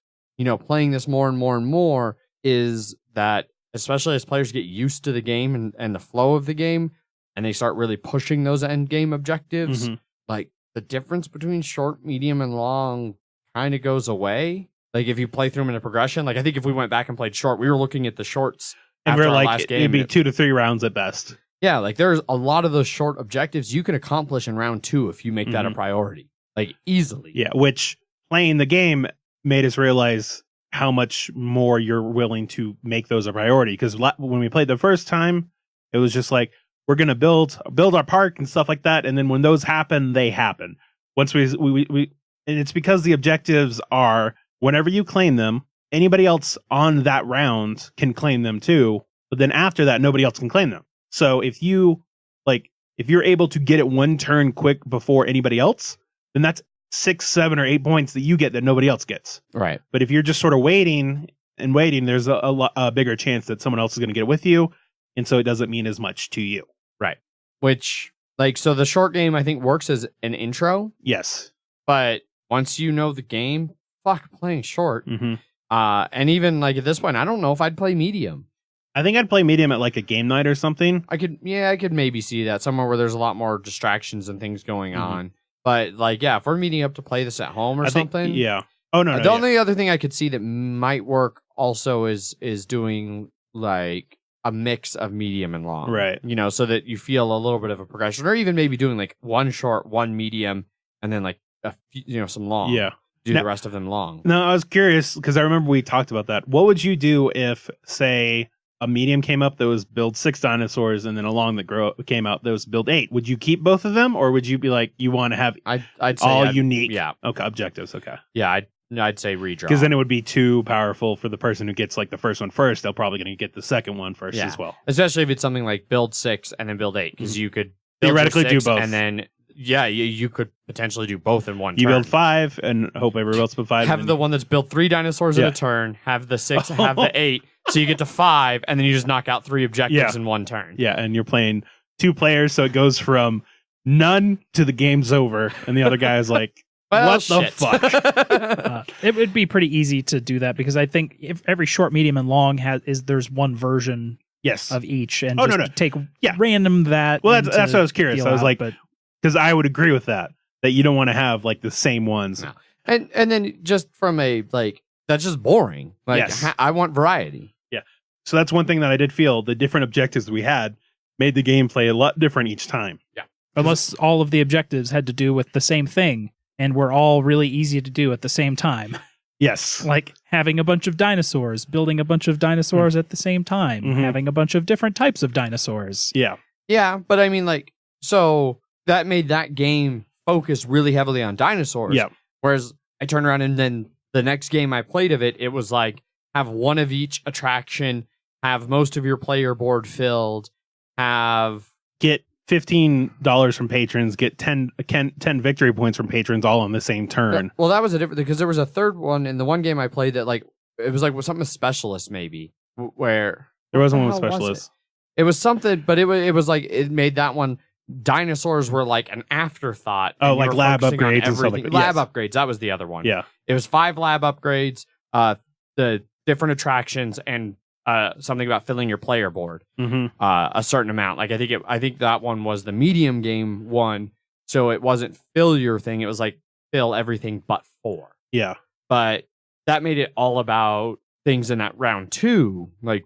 S1: playing this more and more and more, is that especially as players get used to the game and the flow of the game, and they start really pushing those end game objectives, like the difference between short, medium, and long kind of goes away. Like if you play through them in a progression, like I think if we went back and played short, we were looking at the shorts
S2: And
S1: after
S2: we're
S1: our
S2: like,
S1: last game.
S2: it'd be 2 to 3 rounds at best.
S1: Yeah, like there's a lot of those short objectives you can accomplish in round 2 if you make that a priority, like easily.
S2: Yeah, which playing the game made us realize how much more you're willing to make those a priority. Because when we played the first time, it was just like, we're going to build our park and stuff like that. And then when those happen, they happen. Once we and it's because the objectives are, whenever you claim them, anybody else on that round can claim them too. But then after that, nobody else can claim them. So if you're able to get it 1 turn quick before anybody else, then that's 6, 7, or 8 points that you get that nobody else gets.
S1: Right.
S2: But if you're just sort of waiting, there's a bigger chance that someone else is going to get it with you. And so it doesn't mean as much to you.
S1: Right. Which, so the short game, I think, works as an intro.
S2: Yes.
S1: But once you know the game, fuck playing short.
S2: Mm-hmm.
S1: And even at this point, I don't know if I'd play medium.
S2: I think I'd play medium at a game night or something.
S1: I could maybe see that somewhere where there's a lot more distractions and things going on. But if we're meeting up to play this at home or something.
S2: Yeah. Oh no.
S1: The only other thing I could see that might work also is doing a mix of medium and long.
S2: Right.
S1: So that you feel a little bit of a progression, or even maybe doing 1 short, 1 medium, and then some long.
S2: Yeah.
S1: Do the rest of them long.
S2: No, I was curious because I remember we talked about that. What would you do if, say, a medium came up that was build 6 dinosaurs, and then a long that came out that was build 8? Would you keep both of them, or would you be like, you want to have
S1: I'd say
S2: all unique?
S1: Yeah.
S2: Okay, objectives. Okay.
S1: Yeah, I'd say redraw.
S2: Because then it would be too powerful for the person who gets the first one first. They're probably going to get the second one first as well.
S1: Especially if it's something like build 6 and then build 8, because you could
S2: theoretically do both,
S1: and then you could potentially do both in one.
S2: You
S1: turn.
S2: build 5 and hope everybody else build 5.
S1: Have the one that's built 3 dinosaurs in a turn. Have the 6. Have the 8. So you get to 5, and then you just knock out 3 objectives in 1 turn.
S2: Yeah, and you're playing 2 players, so it goes from none to the game's over, and the other guy is like, what the fuck?
S3: It would be pretty easy to do that because I think if every short, medium, and long there's one version of each, and take random that.
S2: Well, that's what I was curious. I was because I would agree with that you don't want to have the same ones.
S1: No. And then just from a that's just boring. I want variety.
S2: Yeah. So that's one thing that I did feel the different objectives we had made the gameplay a lot different each time.
S1: Yeah.
S3: Unless all of the objectives had to do with the same thing and were all really easy to do at the same time.
S2: Yes.
S3: Like having a bunch of dinosaurs, building a bunch of dinosaurs at the same time, having a bunch of different types of dinosaurs.
S2: Yeah.
S1: Yeah, but I mean so that made that game focus really heavily on dinosaurs.
S2: Yeah.
S1: Whereas I turned around and then the next game I played of it was have one of each attraction, have most of your player board filled,
S2: get $15 from patrons, get 10 victory points from patrons all on the same turn.
S1: Well, that was a different, because there was a third one in the one game I played that it was something with specialists maybe, where
S2: there wasn't one with specialists.
S1: It was something, but it was it made that one. Dinosaurs were an afterthought.
S2: Oh, lab upgrades and stuff like that.
S1: Lab upgrades. That was the other one.
S2: Yeah.
S1: It was 5 lab upgrades, the different attractions, and something about filling your player board a certain amount. I think that one was the medium game one, so it wasn't fill your thing. It was fill everything but 4.
S2: Yeah.
S1: But that made it all about things in that round 2, like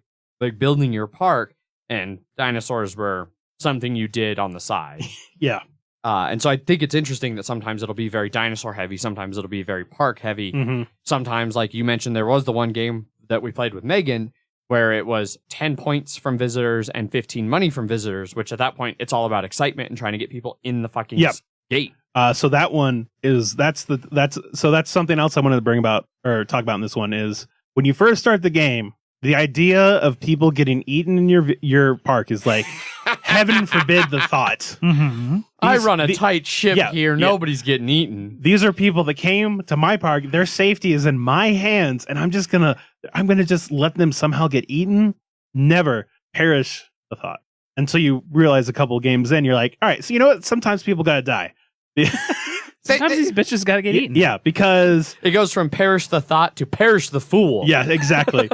S1: building your park, and dinosaurs were something you did on the side.
S2: Yeah.
S1: And so I think it's interesting that sometimes it'll be very dinosaur heavy, sometimes it'll be very park heavy. Sometimes, like you mentioned, there was the one game that we played with Megan where it was 10 points from visitors and 15 money from visitors, which at that point it's all about excitement and trying to get people in the fucking gate.
S2: So that one that's something else I wanted to bring about or talk about in this one is when you first start the game, The idea of people getting eaten in your park is like heaven forbid the thought.
S3: Mm-hmm.
S1: I run a tight ship here.
S2: Yeah.
S1: Nobody's getting eaten.
S2: These are people that came to my park. Their safety is in my hands, and I'm gonna just let them somehow get eaten. Never perish the thought until you realize a couple of games in, you're like, all right, so you know what? Sometimes people gotta die.
S3: Sometimes these bitches gotta get eaten.
S2: Yeah, because
S1: it goes from perish the thought to perish the fool.
S2: Yeah, exactly.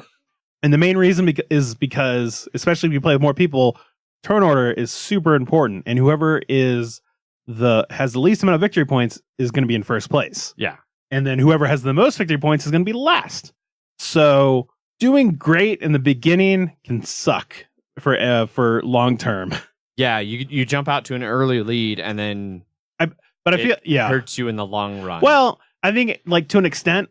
S2: And the main reason is because, especially if you play with more people, turn order is super important, and whoever has the least amount of victory points is going to be in first place.
S1: Yeah,
S2: and then whoever has the most victory points is going to be last. So doing great in the beginning can suck for long term.
S1: Yeah, you jump out to an early lead, and then
S2: I feel
S1: hurts you in the long run.
S2: Well, I think like to an extent.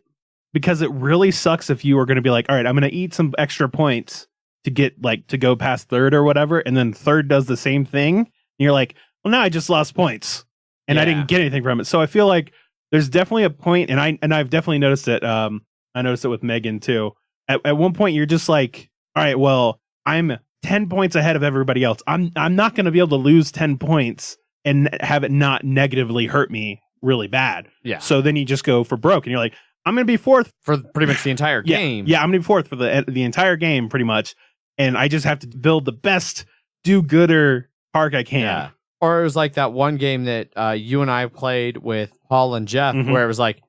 S2: Because it really sucks if you are going to be like, all right, I'm going to eat some extra points to get to go past third or whatever, and then third does the same thing. And you're like, well, now I just lost points, and I didn't get anything from it. So I feel like there's definitely a point, and I've definitely noticed it. I noticed it with Megan too. At one point, you're just like, all right, well, I'm 10 points ahead of everybody else. I'm not going to be able to lose 10 points and have it not negatively hurt me really bad.
S1: Yeah.
S2: So then you just go for broke, and you're like, I'm going to be fourth
S1: for pretty much the entire game.
S2: Yeah, I'm going to be fourth for the entire game, pretty much. And I just have to build the best do-gooder park I can.
S1: Yeah. Or it was like that one game that you and I played with Paul and Jeff, where it was like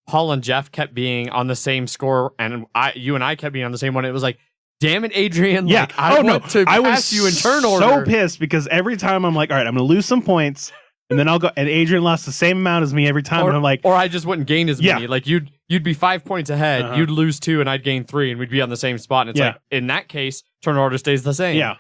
S1: Paul and Jeff kept being on the same score, and you and I kept being on the same one. It was like, damn it, Adrian.
S2: Yeah.
S1: Like, I want to pass you in turn order.
S2: So pissed because every time I'm like, all right, I'm going to lose some points. And then I'll go, and Adrian lost the same amount as me every time. And I'm like,
S1: or I just wouldn't gain as many. Like you'd be 5 points ahead, you'd lose 2, and I'd gain 3, and we'd be on the same spot. And it's like, in that case, turn order stays the same.
S2: Yeah.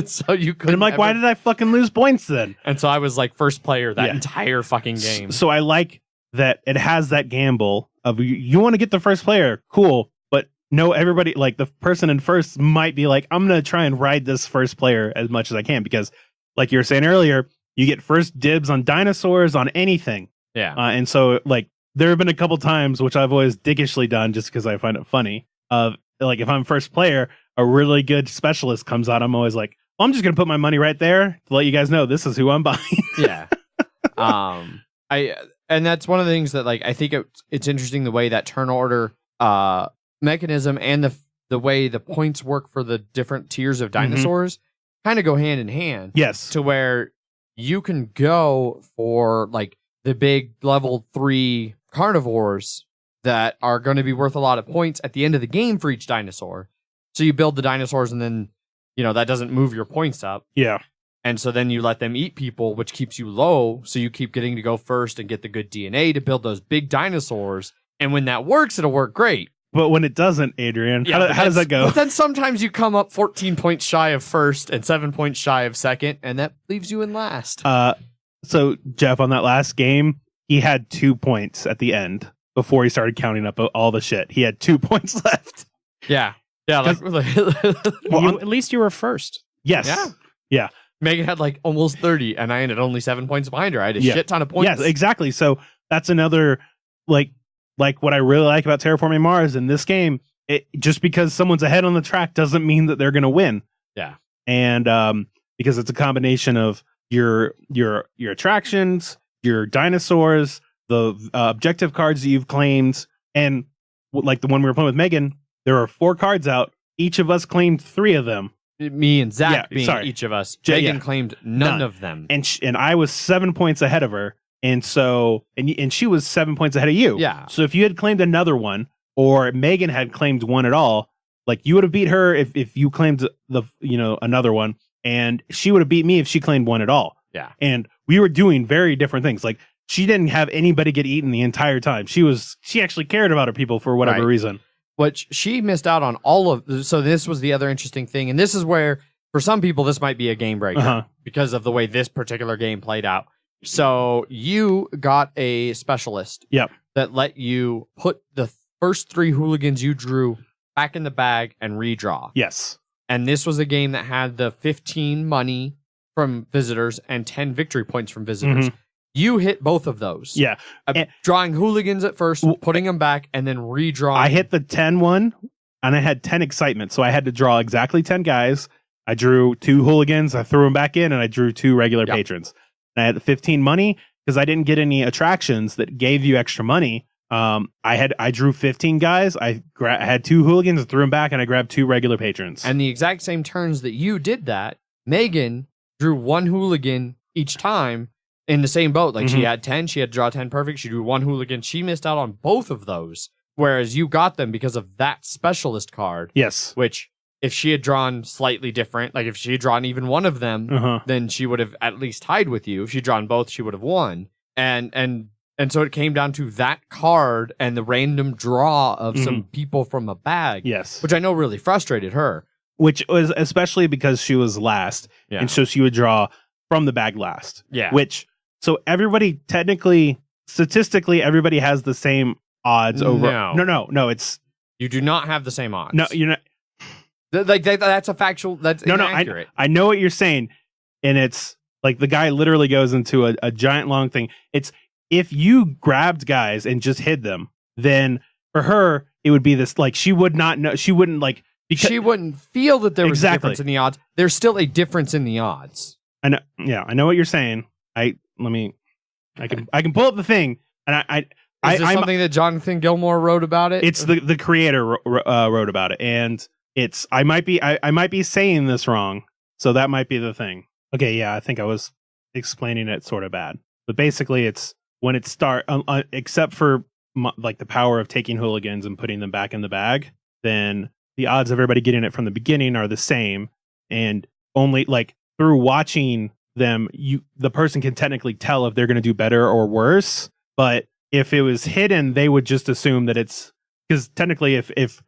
S1: So you could.
S2: And I'm like, why did I fucking lose points then?
S1: And so I was like first player that entire fucking game.
S2: So I like that it has that gamble of you want to get the first player, cool. But no, everybody, like the person in first might be like, I'm going to try and ride this first player as much as I can because, like you were saying earlier, you get first dibs on dinosaurs, on anything.
S1: Yeah.
S2: And so, like, there have been a couple times, which I've always dickishly done just because I find it funny, of, like, if I'm first player, a really good specialist comes out, I'm always like, well, I'm just going to put my money right there to let you guys know this is who I'm buying.
S1: Yeah. And that's one of the things that, like, I think it's interesting the way that turn order mechanism and the way the points work for the different tiers of dinosaurs kind of go hand in hand.
S2: Yes.
S1: To where you can go for like the big level 3 carnivores that are going to be worth a lot of points at the end of the game for each dinosaur. So you build the dinosaurs and then, that doesn't move your points up.
S2: Yeah.
S1: And so then you let them eat people, which keeps you low. So you keep getting to go first and get the good DNA to build those big dinosaurs. And when that works, it'll work great.
S2: But when it doesn't, Adrian, how does that go?
S1: But then sometimes you come up 14 points shy of first and 7 points shy of second, and that leaves you in last.
S2: So Jeff, on that last game, he had 2 points at the end before he started counting up all the shit. He had 2 points left.
S1: Yeah. Yeah.
S3: At least you were first.
S2: Yes. Yeah.
S1: Megan had like almost 30, and I ended only 7 points behind her. I had a shit ton of points.
S2: Yes, exactly. So that's another, like what I really like about Terraforming Mars in this game, just because someone's ahead on the track doesn't mean that they're going to win.
S1: Yeah.
S2: And because it's a combination of your attractions, your dinosaurs, the objective cards that you've claimed, and like the one we were playing with Megan, there are 4 cards out. Each of us claimed 3 of them.
S1: Me and Zach being each of us. Megan claimed none of them.
S2: And I was 7 points ahead of her. And so, and she was 7 points ahead of you.
S1: Yeah.
S2: So if you had claimed another one, or Megan had claimed one at all, like you would have beat her if you claimed another one, and she would have beat me if she claimed one at all.
S1: Yeah.
S2: And we were doing very different things. Like she didn't have anybody get eaten the entire time. She actually cared about her people for whatever reason.
S1: Which she missed out on all of. So this was the other interesting thing, and this is where for some people this might be a game breaker because of the way this particular game played out. So you got a specialist that let you put the first 3 hooligans you drew back in the bag and redraw.
S2: Yes. And
S1: this was a game that had the 15 money from visitors and 10 victory points from visitors. You hit both of those.
S2: Yeah.
S1: Drawing hooligans at first, putting them back, and then redrawing.
S2: I hit the 10 one, and I had 10 excitement. So I had to draw exactly 10 guys. I drew 2 hooligans, I threw them back in, and I drew 2 regular patrons. And I had 15 money because I didn't get any attractions that gave you extra money. I drew 15 guys. I had 2 hooligans, threw them back, and I grabbed 2 regular patrons.
S1: And the exact same turns that you did that, Megan drew 1 hooligan each time in the same boat. Like she had 10, she had to draw 10 perfect. She drew 1 hooligan. She missed out on both of those, whereas you got them because of that specialist card.
S2: Yes.
S1: Which, if she had drawn slightly different, like if she had drawn even one of them, then she would have at least tied with you. If she'd drawn both, she would have won. And so it came down to that card and the random draw of some people from a bag.
S2: Yes.
S1: Which I know really frustrated her.
S2: Which was especially because she was last.
S1: Yeah.
S2: And so she would draw from the bag last.
S1: Yeah.
S2: So everybody, technically, statistically, everybody has the same odds over. No. It's.
S1: You do not have the same odds.
S2: No, you're not.
S1: That's a factual. That's inaccurate.
S2: I know what you're saying. And it's like the guy literally goes into a giant long thing. It's. If you grabbed guys and just hid them, then for her, it would be this, like, she would not know, she wouldn't, like, because
S1: she wouldn't feel that there was a difference in the odds. There's still a difference in the odds.
S2: I know, yeah, I know what you're saying. I can pull up the thing, and
S1: Is this something that Jonathan Gilmour wrote about it?
S2: It's the creator wrote about it, and it's, I might be saying this wrong, so that might be the thing. Okay, yeah, I think I was explaining it sort of bad, but basically it's, when it except for like the power of taking hooligans and putting them back in the bag, then the odds of everybody getting it from the beginning are the same. And only like through watching them, the person can technically tell if they're going to do better or worse. But if it was hidden, they would just assume that it's, because technically if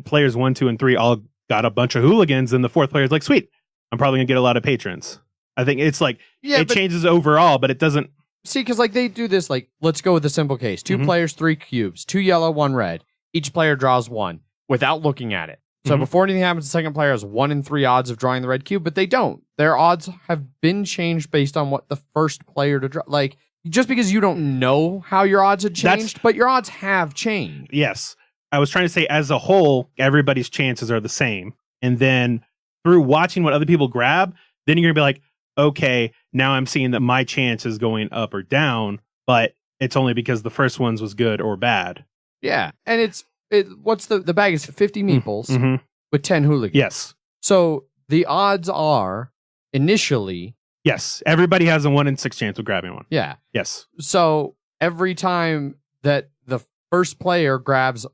S2: players 1, 2, and 3 all got a bunch of hooligans, then the 4th player is like, sweet, I'm probably gonna get a lot of patrons. I think it's like, it changes overall, but it doesn't.
S1: See, because like they do this, like, let's go with the simple case. 2 players, 3 cubes, 2 yellow, 1 red. Each player draws 1 without looking at it. So before anything happens, the second player has 1 in 3 odds of drawing the red cube, but they don't. Their odds have been changed based on what the first player to draw. Like, just because you don't know how your odds had changed, but your odds have changed.
S2: Yes. I was trying to say, as a whole, everybody's chances are the same. And then through watching what other people grab, then you're going to be like, okay, now I'm seeing that my chance is going up or down, but it's only because the first one's was good or bad.
S1: Yeah. And what's the bag is 50 meeples with 10 hooligans.
S2: Yes.
S1: So the odds are initially.
S2: Yes. Everybody has a 1 in 6 chance of grabbing one.
S1: Yeah.
S2: Yes.
S1: So every time that the first player grabs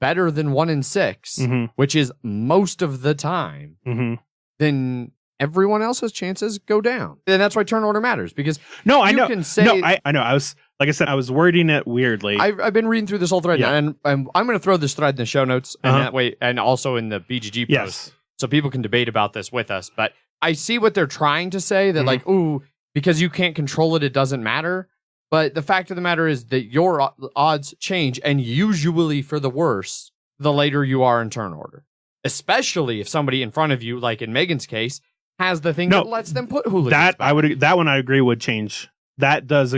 S1: better than 1 in 6, which is most of the time, then everyone else's chances go down. And that's why turn order matters, because
S2: I know. I was, like I said, I was wording it weirdly.
S1: I've been reading through this whole thread, and I'm going to throw this thread in the show notes, and that way, and also in the BGG post, so people can debate about this with us. But I see what they're trying to say, that like, ooh, because you can't control it, it doesn't matter. But the fact of the matter is that your odds change, and usually for the worse, the later you are in turn order. Especially if somebody in front of you, like in Megan's case, has the thing that lets them put hooligans back.
S2: That one I agree would change. That does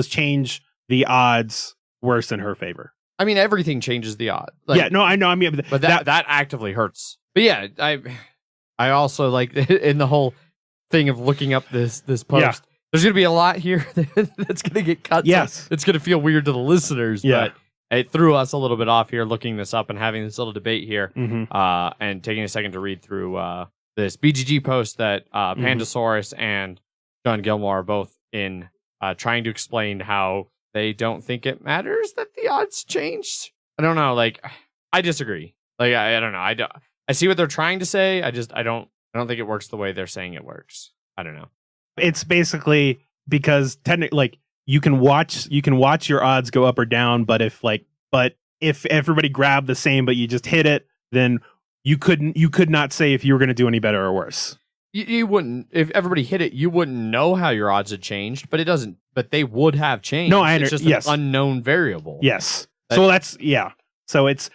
S2: change the odds worse in her favor.
S1: I mean, everything changes the odds. Like,
S2: yeah, no, I know. I mean,
S1: but that actively hurts. But yeah, I also like in the whole thing of looking up this post. Yeah. There's going to be a lot here that's going to get cut.
S2: Yes,
S1: so it's going to feel weird to the listeners. Yeah. But it threw us a little bit off here, looking this up and having this little debate here, and taking a second to read through this BGG post that Pandasaurus and John Gilmour are both in, trying to explain how they don't think it matters that the odds changed. I don't know. Like, I disagree. Like, I don't know. I see what they're trying to say. I don't think it works the way they're saying it works. I don't know.
S2: It's basically because technically, like, you can watch your odds go up or down, but if everybody grabbed the same, but you just hit it, then you could not say if you were going to do any better or worse.
S1: You wouldn't. If everybody hit it, you wouldn't know how your odds had changed, but it doesn't. But they would have changed.
S2: No,
S1: it's just an unknown variable.
S2: Yes. So that's So it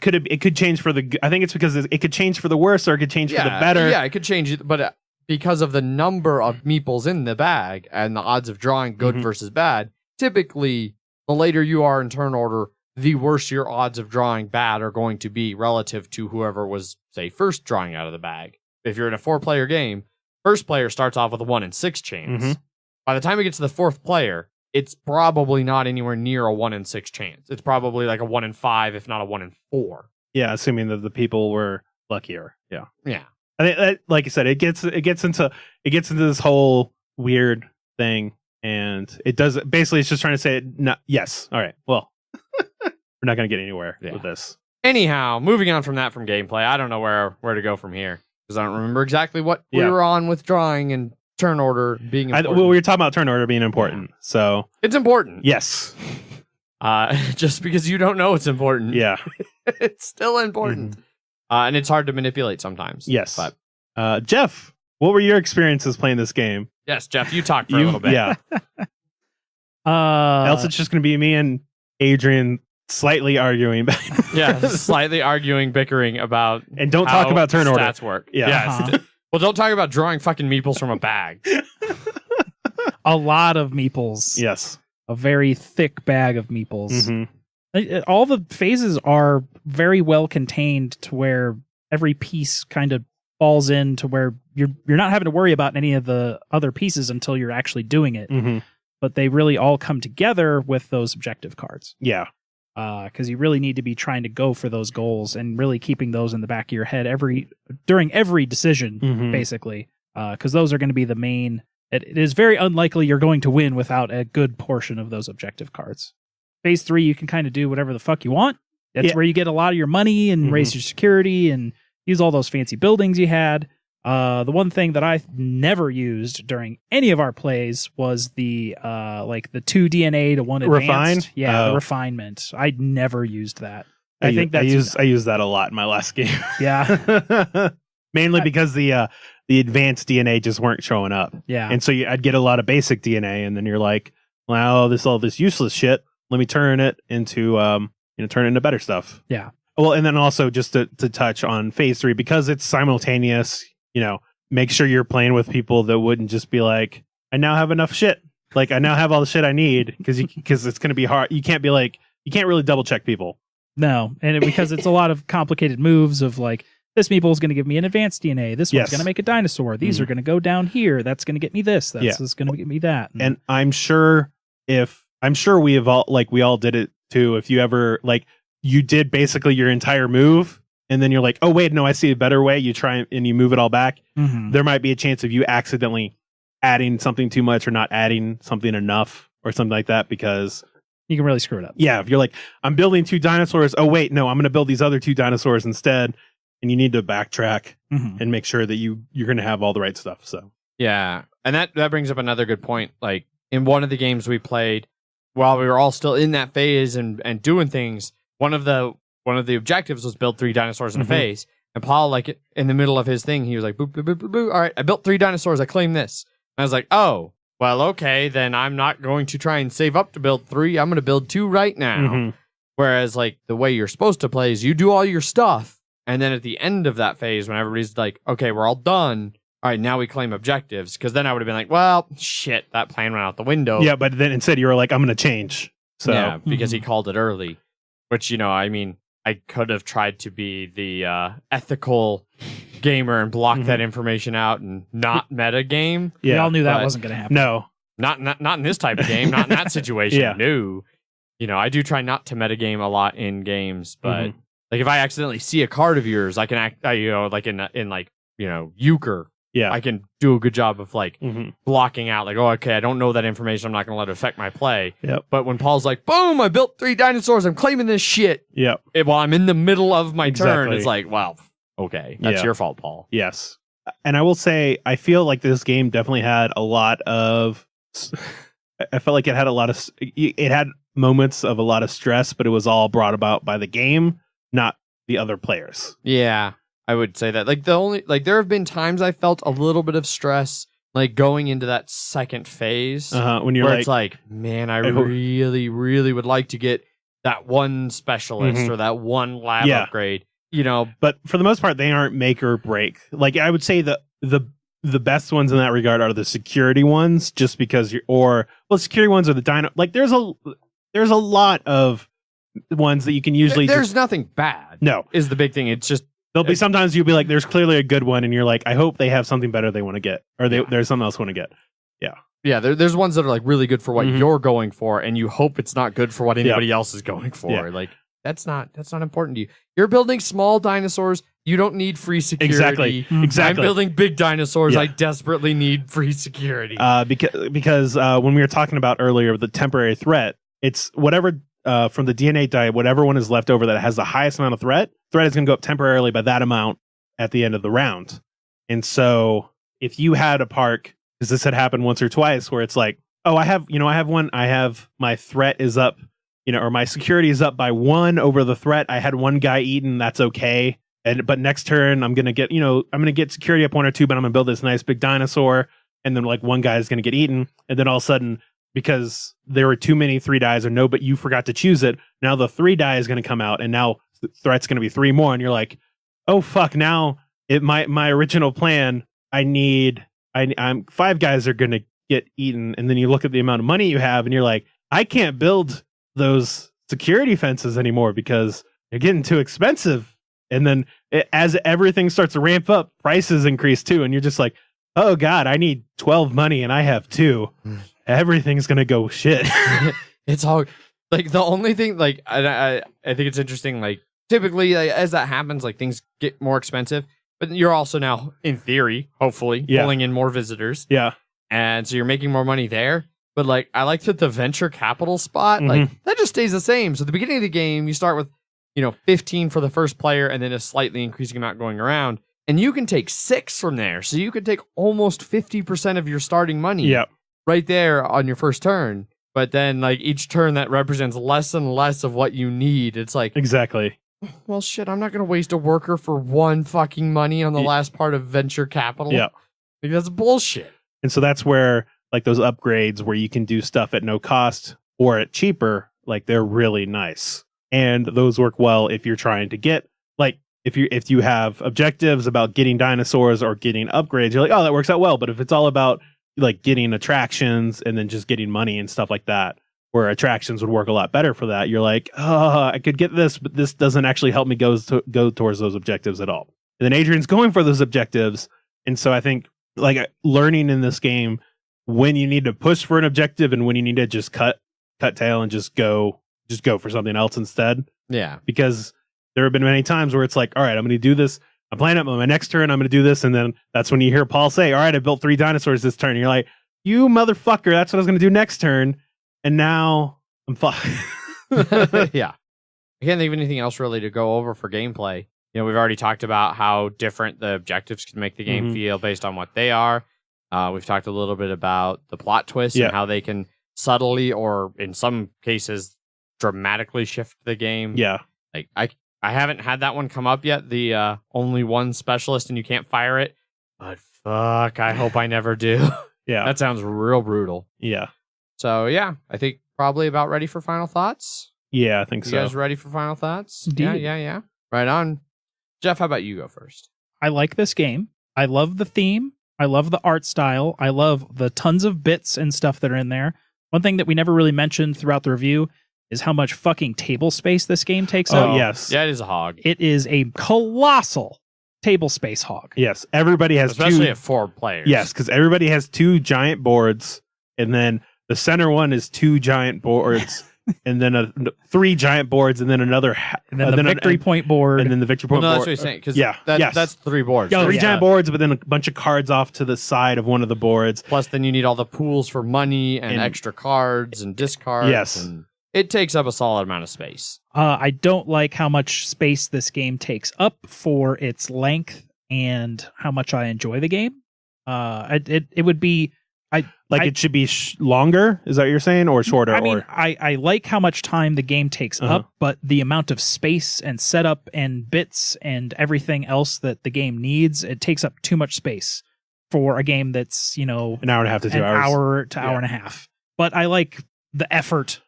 S2: could change for the. I think it's because it could change for the worse, or it could change for the better.
S1: Yeah, it could change, but because of the number of meeples in the bag and the odds of drawing good versus bad, typically the later you are in turn order, the worse your odds of drawing bad are going to be relative to whoever was, say, first drawing out of the bag. If you're in a 4-player game, first player starts off with a 1 in 6 chance.
S2: Mm-hmm.
S1: By the time it gets to the 4th player, it's probably not anywhere near a 1 in 6 chance. It's probably like a 1 in 5, if not a 1 in 4.
S2: Yeah, assuming that the people were luckier. Yeah.
S1: Yeah.
S2: Like I said, it gets into this whole weird thing, and it does basically. It's just trying to say, yes, all right. Well, we're not going to get anywhere with this.
S1: Anyhow, moving on from gameplay, I don't know where to go from here because I don't remember exactly what we were on with drawing and turn order being important.
S2: We were talking about turn order being important, so
S1: it's important.
S2: Yes.
S1: Just because you don't know it's important.
S2: Yeah.
S1: It's still important. Mm-hmm. And it's hard to manipulate sometimes.
S2: Yes.
S1: But
S2: Jeff, what were your experiences playing this game?
S1: Yes, Jeff, you talked for a little bit.
S2: Yeah. Else it's just going to be me and Adrian slightly arguing.
S1: Slightly arguing, bickering about
S2: and don't talk about turn order.
S1: Stats work.
S2: Yeah.
S1: Yes. Well, don't talk about drawing fucking meeples from a bag.
S3: A lot of meeples.
S2: Yes.
S3: A very thick bag of meeples.
S2: Mm-hmm.
S3: All the phases are very well contained to where every piece kind of falls in to where you're not having to worry about any of the other pieces until you're actually doing it.
S2: Mm-hmm.
S3: But they really all come together with those objective cards.
S2: Yeah.
S3: Because you really need to be trying to go for those goals and really keeping those in the back of your head during every decision, basically. Because those are going to be the main. It is very unlikely you're going to win without a good portion of those objective cards. Phase 3, you can kind of do whatever the fuck you want. That's where you get a lot of your money and raise your security and use all those fancy buildings you had. The one thing that I never used during any of our plays was the 2 DNA to 1 advanced.
S2: Refine?
S3: Yeah, the refinement. I never used that.
S2: I used that a lot in my last game.
S3: Yeah.
S2: Mainly because the advanced DNA just weren't showing up.
S3: Yeah.
S2: And so I'd get a lot of basic DNA, and then you're like, wow, all this useless shit. Let me turn it into better stuff.
S3: Yeah.
S2: Well, and then also just to touch on phase 3, because it's simultaneous, make sure you're playing with people that wouldn't just be like, I now have enough shit. Like, I now have all the shit I need, because it's going to be hard. You can't really double check people.
S3: No. And because it's a lot of complicated moves of like, this meeple is going to give me an advanced DNA. This one's going to make a dinosaur. These are going to go down here. That's going to get me this. That's going to get me that.
S2: And I'm sure we have all, like, we all did it too. If you ever, like, you did basically your entire move, and then you're like, oh wait, no, I see a better way. You try and you move it all back.
S3: Mm-hmm.
S2: There might be a chance of you accidentally adding something too much or not adding something enough or something like that, because
S3: you can really screw it up.
S2: Yeah, if you're like, I'm building 2 dinosaurs. Oh wait, no, I'm going to build these other 2 dinosaurs instead. And you need to backtrack and make sure that you're going to have all the right stuff. So
S1: yeah, and that brings up another good point. Like, in one of the games we played, while we were all still in that phase and doing things, one of the objectives was build 3 dinosaurs in a phase. And Paul, like, in the middle of his thing, he was like, boop, boop, boop, boop, boop. All right, I built 3 dinosaurs. I claim this. And I was like, oh, well, okay, then I'm not going to try and save up to build 3. I'm going to build 2 right now. Whereas, like, the way you're supposed to play is you do all your stuff, and then at the end of that phase, when everybody's like, okay, we're all done, all right, now we claim objectives. Because then I would have been like, well, shit, that plan went out the window.
S2: Yeah, but then instead you were like, I'm going to change. So
S1: yeah, because he called it early. Which, I mean, I could have tried to be the ethical gamer and block that information out and not meta game.
S3: Yeah, we all knew that wasn't going to happen.
S2: No.
S1: Not in this type of game, not in that situation. No. I do try not to metagame a lot in games, but like if I accidentally see a card of yours, I can act, like in euchre.
S2: Yeah,
S1: I can do a good job of like blocking out, like, oh, okay, I don't know that information. I'm not going to let it affect my play.
S2: Yep.
S1: But when Paul's like, boom, I built 3 dinosaurs. I'm claiming this shit.
S2: Yep.
S1: While I'm in the middle of my turn, it's like, wow, okay, that's your fault, Paul.
S2: Yes. And I will say, I feel like this game definitely had a lot of. I felt like it had it had moments of a lot of stress, but it was all brought about by the game, not the other players.
S1: Yeah. I would say that. Like, there have been times I felt a little bit of stress, like going into that second phase,
S2: when you're
S1: where
S2: like,
S1: it's like, man, I really, really would like to get that one specialist or that one lab upgrade.
S2: But for the most part, they aren't make or break. Like, I would say the best ones in that regard are the security ones, just because security ones are the dino. Like, there's a lot of ones that you can usually
S1: there's nothing bad.
S2: No.
S1: Is the big thing. It's just
S2: there'll be sometimes you'll be like, there's clearly a good one, and you're like, I hope they have something better they want to get, or there's something else want to get.
S1: Yeah, there's ones that are like really good for what you're going for, and you hope it's not good for what anybody else is going for.
S2: Yeah.
S1: Like that's not important to you. You're building small dinosaurs. You don't need free security.
S2: Exactly.
S1: I'm building big dinosaurs.
S2: Yeah.
S1: I desperately need free security.
S2: Because when we were talking about earlier the temporary threat, it's whatever from the DNA diet, whatever one is left over that has the highest amount of threat is going to go up temporarily by that amount at the end of the round. And so if you had a park, because this had happened once or twice, where it's like, oh, I have my threat is up, or my security is up by 1 over the threat. I had one guy eaten. That's okay. But next turn, I'm going to get security up 1 or 2, but I'm going to build this nice big dinosaur. And then like one guy is going to get eaten. And then all of a sudden, because there were too many 3 dies but you forgot to choose it. Now the 3 die is going to come out, and now the threat's going to be 3 more. And you're like, oh, fuck. Now my original plan, I'm 5 guys are going to get eaten. And then you look at the amount of money you have and you're like, I can't build those security fences anymore because they're getting too expensive. And then as everything starts to ramp up, prices increase too. And you're just like, oh God, I need 12 money and I have 2. Everything's going to go shit.
S1: It's all like the only thing, like, I think it's interesting. Like typically as that happens, like things get more expensive. But you're also now, in theory, hopefully, pulling in more visitors.
S2: Yeah.
S1: And so you're making more money there. But like, I like that the venture capital spot, like that just stays the same. So at the beginning of the game, you start with, 15 for the first player and then a slightly increasing amount going around. And you can take 6 from there. So you can take almost 50% of your starting money right there on your first turn. But then like each turn that represents less and less of what you need. It's like,
S2: exactly.
S1: Well, shit, I'm not going to waste a worker for 1 fucking money on the last part of venture capital.
S2: Yeah.
S1: Like, that's bullshit.
S2: And so that's where, like, those upgrades where you can do stuff at no cost or at cheaper, like, they're really nice. And those work well if you're trying to get, like, if you have objectives about getting dinosaurs or getting upgrades, you're like, oh, that works out well. But if it's all about, like, getting attractions and then just getting money and stuff like that, where attractions would work a lot better for that. You're like, oh, I could get this, but this doesn't actually help me go towards those objectives at all. And then Adrian's going for those objectives. And so I think like learning in this game when you need to push for an objective and when you need to just cut tail and just go for something else instead.
S1: Yeah.
S2: Because there have been many times where it's like, all right, I'm going to do this. I'm planning up on my next turn. I'm going to do this. And then that's when you hear Paul say, all right, I built 3 dinosaurs this turn. And you're like, you motherfucker, that's what I was going to do next turn. And now I'm fine.
S1: Yeah. I can't think of anything else really to go over for gameplay. We've already talked about how different the objectives can make the game feel based on what they are. We've talked a little bit about the plot twists and how they can subtly or in some cases dramatically shift the game.
S2: Yeah.
S1: Like I haven't had that one come up yet. The only one specialist and you can't fire it. But fuck, I hope I never do.
S2: Yeah.
S1: That sounds real brutal.
S2: Yeah.
S1: So yeah, I think probably about ready for final thoughts.
S2: Yeah, I think
S1: You
S2: so.
S1: guys ready for final thoughts?
S3: Indeed.
S1: Yeah. Right on. Jeff, how about you go first?
S3: I like this game. I love the theme. I love the art style. I love the tons of bits and stuff that are in there. One thing that we never really mentioned throughout the review is how much fucking table space this game takes up.
S2: Oh, yes.
S1: Yeah, it is a hog.
S3: It is a colossal table space hog.
S2: Yes, everybody has
S1: Especially
S2: two.
S1: at 4 players.
S2: Yes, because everybody has 2 giant boards, and then the center one is 2 giant boards, and then 3 giant boards, and then another,
S3: And then the victory point board.
S2: and then the victory point
S1: No, that's
S2: board.
S1: what you're saying. Because
S2: Yeah, yes.
S1: that's 3 boards.
S3: Oh,
S2: 3
S3: yeah.
S2: giant boards, but then a bunch of cards off to the side of one of the boards.
S1: Plus, then you need all the pools for money and extra cards and discards.
S2: Yes.
S1: And it takes up a solid amount of space.
S3: I don't like how much space this game takes up for its length and how much I enjoy the game. It would be...
S2: it should be longer? Is that what you're saying? Or shorter?
S3: I mean, I like how much time the game takes up, but the amount of space and setup and bits and everything else that the game needs, it takes up too much space for a game that's,
S2: an hour and a half to 2 hours.
S3: Hour to hour and a half. But I like the effort.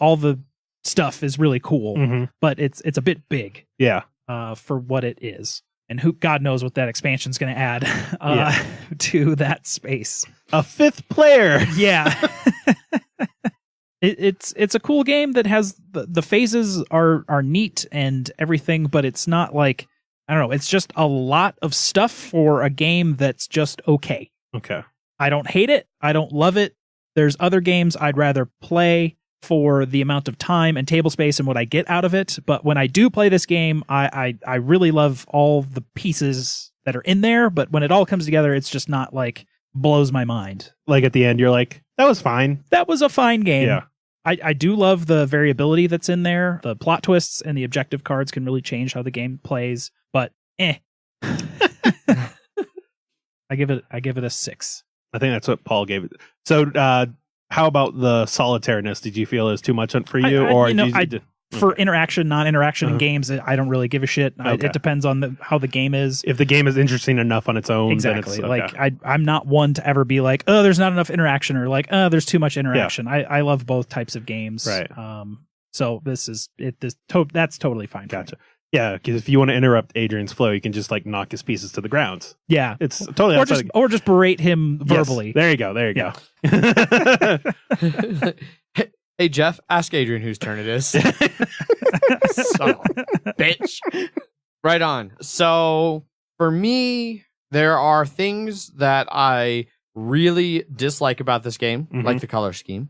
S3: All the stuff is really cool, but it's a bit big.
S2: Yeah.
S3: For what it is. And God knows what that expansion is going to add to that space.
S2: A 5th player.
S3: Yeah. It's a cool game that has the phases are neat and everything, but it's not like, I don't know, it's just a lot of stuff for a game that's just okay.
S2: Okay.
S3: I don't hate it. I don't love it. There's other games I'd rather play for the amount of time and table space and what I get out of it. But when I do play this game, I really love all the pieces that are in there. But when it all comes together, it's just not like blows my mind.
S2: Like at the end, you're like, that was fine.
S3: That was a fine game.
S2: Yeah.
S3: I do love the variability that's in there. The plot twists and the objective cards can really change how the game plays. But I give it a 6.
S2: I think that's what Paul gave it. So, how about the solitariness? Did you feel it was too much for you,
S3: for interaction, non-interaction in games, I don't really give a shit.
S2: Okay.
S3: It depends on how the game is.
S2: If the game is interesting enough on its own,
S3: exactly.
S2: Then it's,
S3: like I'm not one to ever be like, oh, there's not enough interaction, or like, oh, there's too much interaction. Yeah. I love both types of games.
S2: Right.
S3: So this is it. That's totally fine.
S2: Gotcha. Yeah, because if you want to interrupt Adrian's flow, you can just like knock his pieces to the ground.
S3: Yeah,
S2: it's totally
S3: or just berate him verbally.
S2: Yes. There you go.
S1: Hey Jeff, ask Adrian whose turn it is. Son of a bitch. Right on. So for me, there are things that I really dislike about this game, like the color scheme.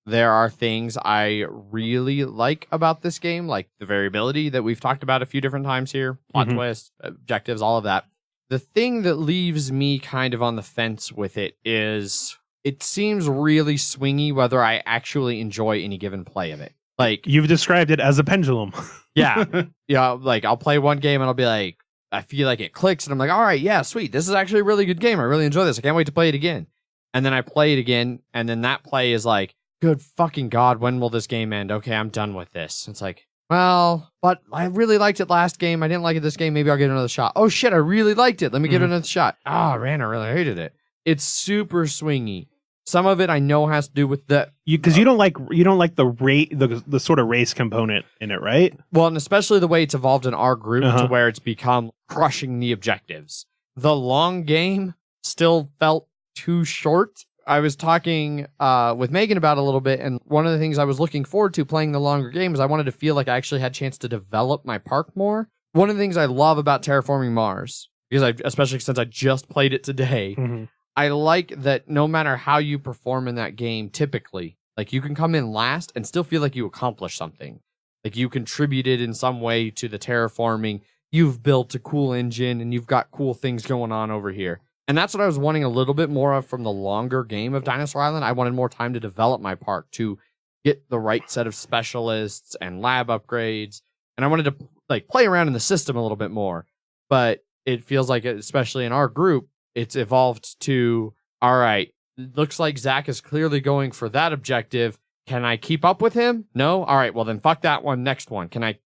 S1: There are things I really like about this game, like the variability that we've talked about a few different times here, plot twists, objectives, all of that. The thing that leaves me kind of on the fence with it is it seems really swingy whether I actually enjoy any given play of it. Like,
S2: you've described it as a pendulum.
S1: Yeah. Yeah, like I'll play one game and I'll be like, I feel like it clicks and I'm like, all right, yeah, sweet. This is actually a really good game. I really enjoy this. I can't wait to play it again. And then I play it again, and then that play is like, good fucking God, when will this game end? Okay, I'm done with this. It's like, well, but I really liked it last game. I didn't like it this game. Maybe I'll get another shot. Oh shit, I really liked it. Let me give it another shot. Oh man, I really hated it. It's super swingy. Some of it I know has to do with the
S2: because you don't like the sort of race component in it, right?
S1: Well, and especially the way it's evolved in our group to where it's become crushing the objectives. The long game still felt too short. I was talking with Megan about it a little bit, and one of the things I was looking forward to playing the longer game is I wanted to feel like I actually had a chance to develop my park more. One of the things I love about Terraforming Mars, because especially since I just played it today, I like that no matter how you perform in that game, typically, like you can come in last and still feel like you accomplished something. Like you contributed in some way to the terraforming. You've built a cool engine and you've got cool things going on over here. And that's what I was wanting a little bit more of from the longer game of Dinosaur Island. I wanted more time to develop my park, to get the right set of specialists and lab upgrades. And I wanted to like play around in the system a little bit more. But it feels like, especially in our group, it's evolved to, all right, looks like Zach is clearly going for that objective. Can I keep up with him? No? All right, well then fuck that one. Next one. Can I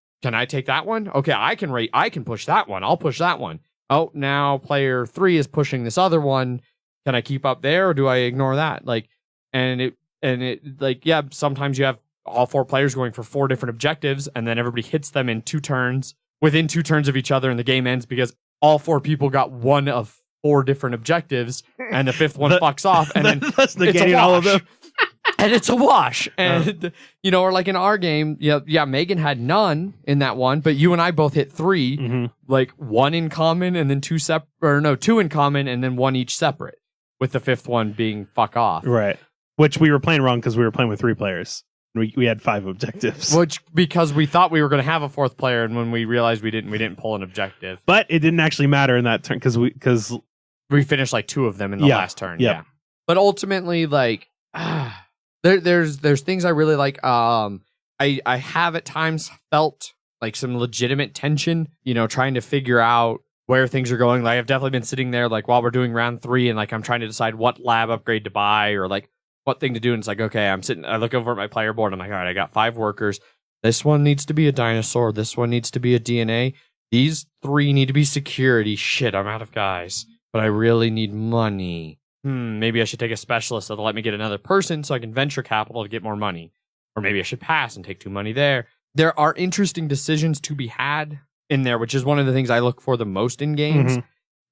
S1: take that one? Okay, I can push that one. I'll push that one. Oh, now player 3 is pushing this other one. Can I keep up there, or do I ignore that? Like, yeah, sometimes you have all 4 players going for 4 different objectives, and then everybody hits them in 2 turns, within 2 turns of each other, and the game ends because all 4 people got one of 4 different objectives, and the 5th one fucks off, and then
S2: that's negating all of them.
S1: And it's a wash. And, or like in our game, yeah, Megan had none in that one, but you and I both hit 3, like 1 in common and then 2 in common and then 1 each separate, with the 5th one being fuck off.
S2: Right. Which we were playing wrong because we were playing with 3 players. We had 5 objectives.
S1: Because we thought we were going to have a 4th player, and when we realized we didn't pull an objective.
S2: But it didn't actually matter in that turn because
S1: we finished like 2 of them in the last turn. Yeah. But ultimately, like, there's things I really like. I have at times felt like some legitimate tension, trying to figure out where things are going. Like I've definitely been sitting there like while we're doing round 3 and like I'm trying to decide what lab upgrade to buy or like what thing to do. And it's like, okay, I look over at my player board. I'm like, all right, I got 5 workers. This one needs to be a dinosaur. This one needs to be a DNA. These 3 need to be security. Shit, I'm out of guys. But I really need money. Maybe I should take a specialist that'll let me get another person so I can venture capital to get more money. Or maybe I should pass and take 2 money there. There are interesting decisions to be had in there, which is one of the things I look for the most in games.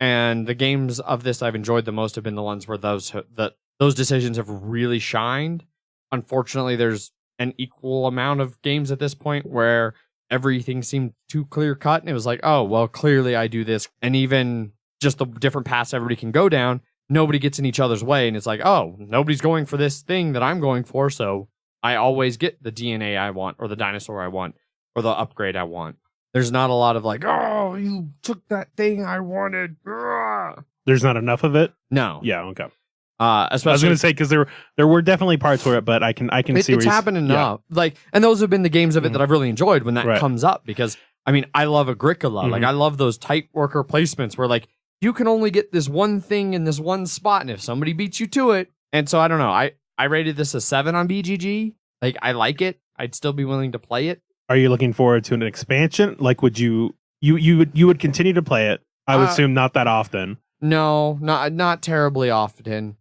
S1: And the games of this I've enjoyed the most have been the ones where those decisions have really shined. Unfortunately, there's an equal amount of games at this point where everything seemed too clear cut, and it was like, oh, well, clearly I do this. And even just the different paths everybody can go down, nobody gets in each other's way. And it's like, oh, nobody's going for this thing that I'm going for, so I always get the DNA I want, or the dinosaur I want, or the upgrade I want. There's not a lot of like, oh, you took that thing I wanted. Ugh.
S2: There's not enough of it?
S1: No.
S2: Yeah, okay.
S1: Especially,
S2: I was going to say, because there were definitely parts where it, but I can see
S1: it's happened enough. Like, and those have been the games of it that I've really enjoyed when that comes up, because I mean, I love Agricola. Like, I love those tight worker placements where like you can only get this one thing in this one spot, and if somebody beats you to it, and so I don't know. I rated this a 7 on BGG. Like, I like it. I'd still be willing to play it.
S2: Are you looking forward to an expansion? Like, would you would continue to play it? I would assume not that often.
S1: No, not terribly often.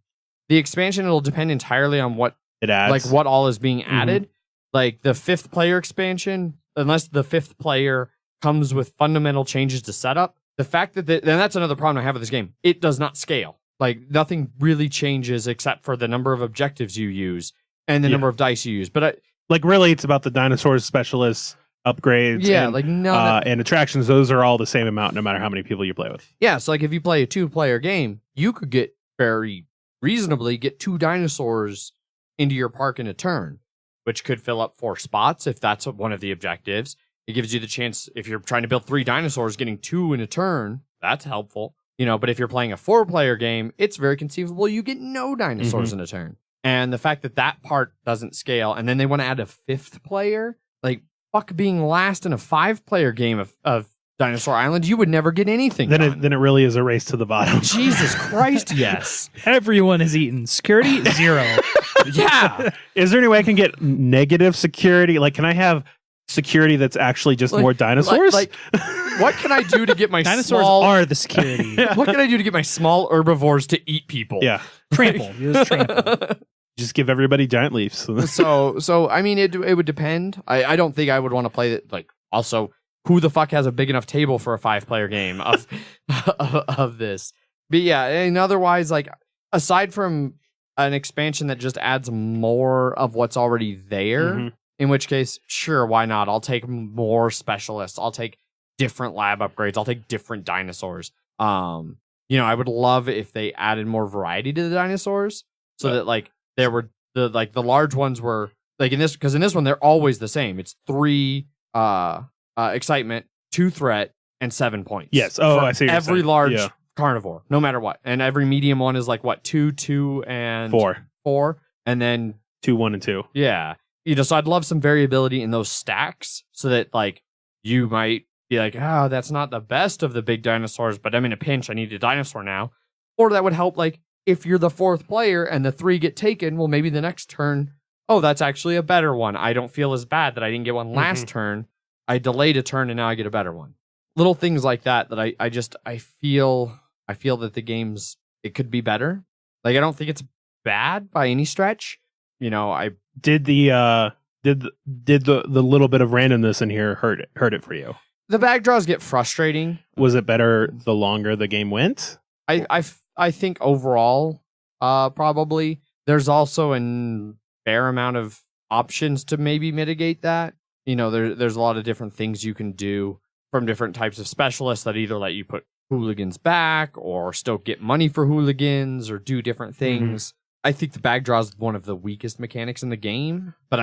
S1: The expansion, it'll depend entirely on what
S2: it adds, like
S1: what all is being added. Like the 5th player expansion, unless the 5th player comes with fundamental changes to setup, the fact that and that's another problem I have with this game. It does not scale. Like, nothing really changes except for the number of objectives you use and the number of dice you use. But
S2: like, really, it's about the dinosaurs, specialists, upgrades, and attractions. Those are all the same amount, no matter how many people you play with.
S1: Yeah, so like if you play a 2-player game, you could get very reasonably get 2 dinosaurs into your park in a turn, which could fill up 4 spots if that's one of the objectives. It gives you the chance, if you're trying to build 3 dinosaurs, getting 2 in a turn, that's helpful. You know, but if you're playing a 4-player game, it's very conceivable you get no dinosaurs in a turn. And the fact that that part doesn't scale, and then they want to add a 5th player, like, fuck being last in a 5-player game of Dinosaur Island, you would never get anything done.
S2: Then it really is a race to the bottom.
S1: Jesus Christ, yes.
S3: Everyone is eaten. Security, 0.
S1: Yeah.
S2: Is there any way I can get negative security? Like, can I have security that's actually just more dinosaurs?
S1: Like, what can I do to get my
S3: dinosaurs are the security?
S1: What can I do to get my small herbivores to eat people?
S2: Yeah.
S3: Trample. Just trample.
S2: Just give everybody giant leaves.
S1: So I mean, it would depend. I don't think I would want to play it. Like, also, who the fuck has a big enough table for a 5-player game of this? But yeah, and otherwise, like, aside from an expansion that just adds more of what's already there, in which case, sure, why not? I'll take more specialists. I'll take different lab upgrades. I'll take different dinosaurs. You know, I would love if they added more variety to the dinosaurs, so that like there were the large ones were like in this, because in this one they're always the same. It's 3 excitement, 2 threat, and 7 points.
S2: Yes. Oh, I see.
S1: Every large carnivore, no matter what, and every medium one is like what 2, and 4, and then
S2: 2, 1, and 2.
S1: Yeah, you know. So I'd love some variability in those stacks, so that like you might be like, oh, that's not the best of the big dinosaurs, but I'm in a pinch. I need a dinosaur now. Or that would help, like, if you're the 4th player and the 3 get taken, well, maybe the next turn, oh, that's actually a better one. I don't feel as bad that I didn't get one last turn. I delayed a turn and now I get a better one. Little things like that I feel that the game's, it could be better. Like, I don't think it's bad by any stretch. You know, I
S2: did the little bit of randomness in here hurt it for you?
S1: The bag draws get frustrating.
S2: Was it better the longer the game went?
S1: I think overall, probably. There's also a fair amount of options to maybe mitigate that. You know, there's a lot of different things you can do from different types of specialists that either let you put hooligans back or still get money for hooligans or do different things. I think the bag draw is one of the weakest mechanics in the game, but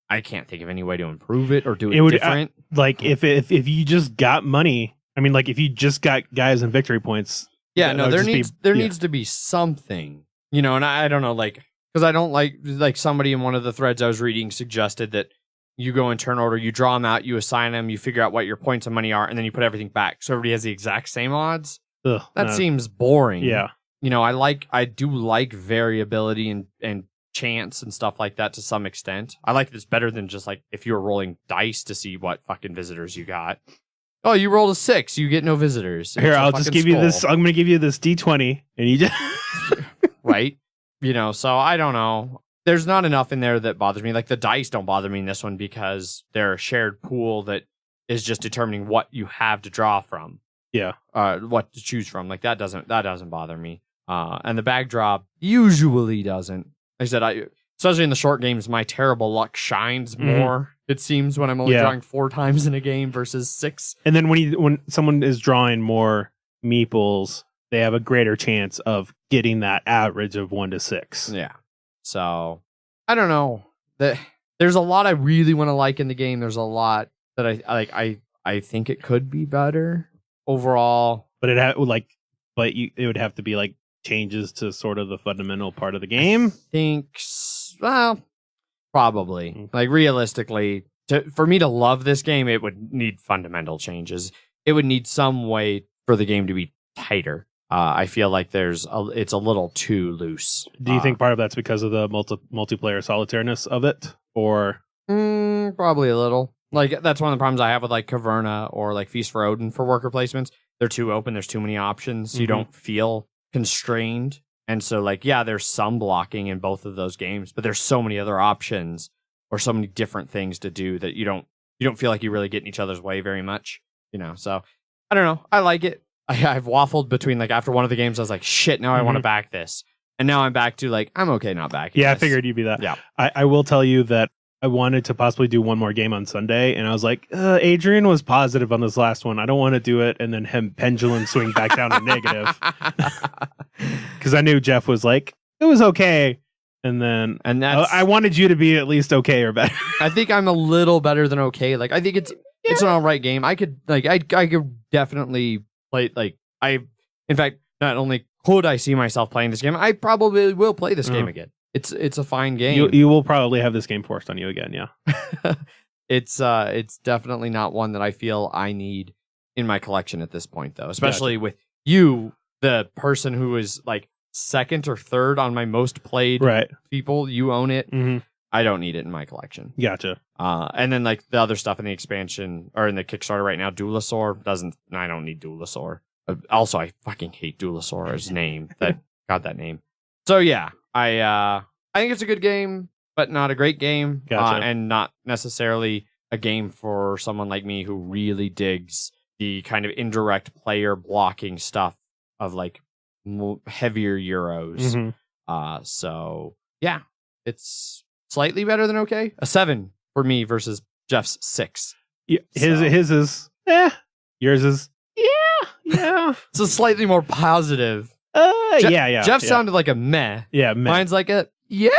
S1: I can't think of any way to improve it or do it different.
S2: Like, if you just got money, I mean, like, if you just got guys and victory points.
S1: Yeah, no, there needs to be something, you know, and I don't know, like, because I don't like somebody in one of the threads I was reading suggested that you go in turn order, you draw them out, you assign them, you figure out what your points of money are, and then you put everything back. So everybody has the exact same odds. That seems boring.
S2: Yeah.
S1: You know, I do like variability and chance and stuff like that to some extent. I like this better than just like if you were rolling dice to see what fucking visitors you got. Oh, you rolled a 6, you get no visitors.
S2: Here, I'll just give you this. I'm going to give you this D20, and you just
S1: right. You know, so I don't know. There's not enough in there that bothers me. Like the dice don't bother me in this one because they're a shared pool that is just determining what you have to draw from.
S2: Yeah.
S1: What to choose from. Like that doesn't bother me. And the bag drop usually doesn't. Like I said, especially in the short games, my terrible luck shines more. It seems when I'm only drawing 4 times in a game versus 6.
S2: And then when someone is drawing more meeples, they have a greater chance of getting that average of 1 to 6.
S1: Yeah. So I don't know. There's a lot I really want to like in the game. There's a lot that I think it could be better overall.
S2: But it would have to be like changes to sort of the fundamental part of the game.
S1: Probably. Like realistically, for me to love this game, it would need fundamental changes. It would need some way for the game to be tighter. I feel like it's a little too loose.
S2: Do you think part of that's because of the multiplayer solitaireness of it, or
S1: probably a little? Like that's one of the problems I have with like Caverna or like Feast for Odin for worker placements. They're too open. There's too many options. You don't feel constrained. And so like, yeah, there's some blocking in both of those games, but there's so many other options or so many different things to do that you don't feel like you really get in each other's way very much, so I don't know. I like it. I've waffled between like after one of the games, I was like, shit, now I want to back this. And now I'm back to like, I'm okay not backing this.
S2: I figured you'd be that.
S1: Yeah.
S2: I will tell you that I wanted to possibly do one more game on Sunday, and I was like, Adrian was positive on this last one. I don't want to do it, and then him pendulum swing back down to negative. Because I knew Jeff was like, it was okay. And I wanted you to be at least okay or better.
S1: I think I'm a little better than okay. Like I think it's an all right game. I could I could definitely play in fact, not only could I see myself playing this game, I probably will play this game again. It's a fine game.
S2: You will probably have this game forced on you again, yeah.
S1: It's definitely not one that I feel I need in my collection at this point, though. Especially with you, the person who is like second or third on my most played people. You own it. I don't need it in my collection.
S2: Gotcha.
S1: And then like the other stuff in the expansion or in the Kickstarter right now, Duelosaur I don't need Duelosaur. Also, I fucking hate Duelosaur's name. That got that name. So yeah, I think it's a good game, but not a great game.
S2: Gotcha.
S1: And not necessarily a game for someone like me who really digs the kind of indirect player blocking stuff of like heavier Euros. So yeah, it's slightly better than okay. A 7 for me versus Jeff's 6.
S2: Yeah, his is yours is yeah.
S1: It's a slightly more positive. Jeff sounded like a meh.
S2: Yeah, meh.
S1: Mine's like a yeah.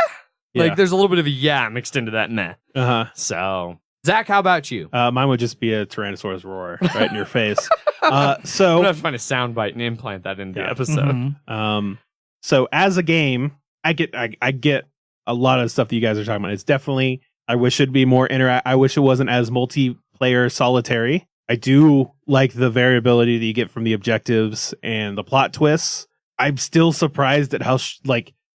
S1: Like there's a little bit of a yeah mixed into that meh. So Zach, how about you?
S2: Mine would just be a Tyrannosaurus roar right in your face. So
S1: I'm gonna have to find a soundbite and implant that into the episode.
S2: So as a game, I get a lot of the stuff that you guys are talking about. It's definitely, I wish it'd be more I wish it wasn't as multiplayer solitary. I do like the variability that you get from the objectives and the plot twists. I'm still surprised at how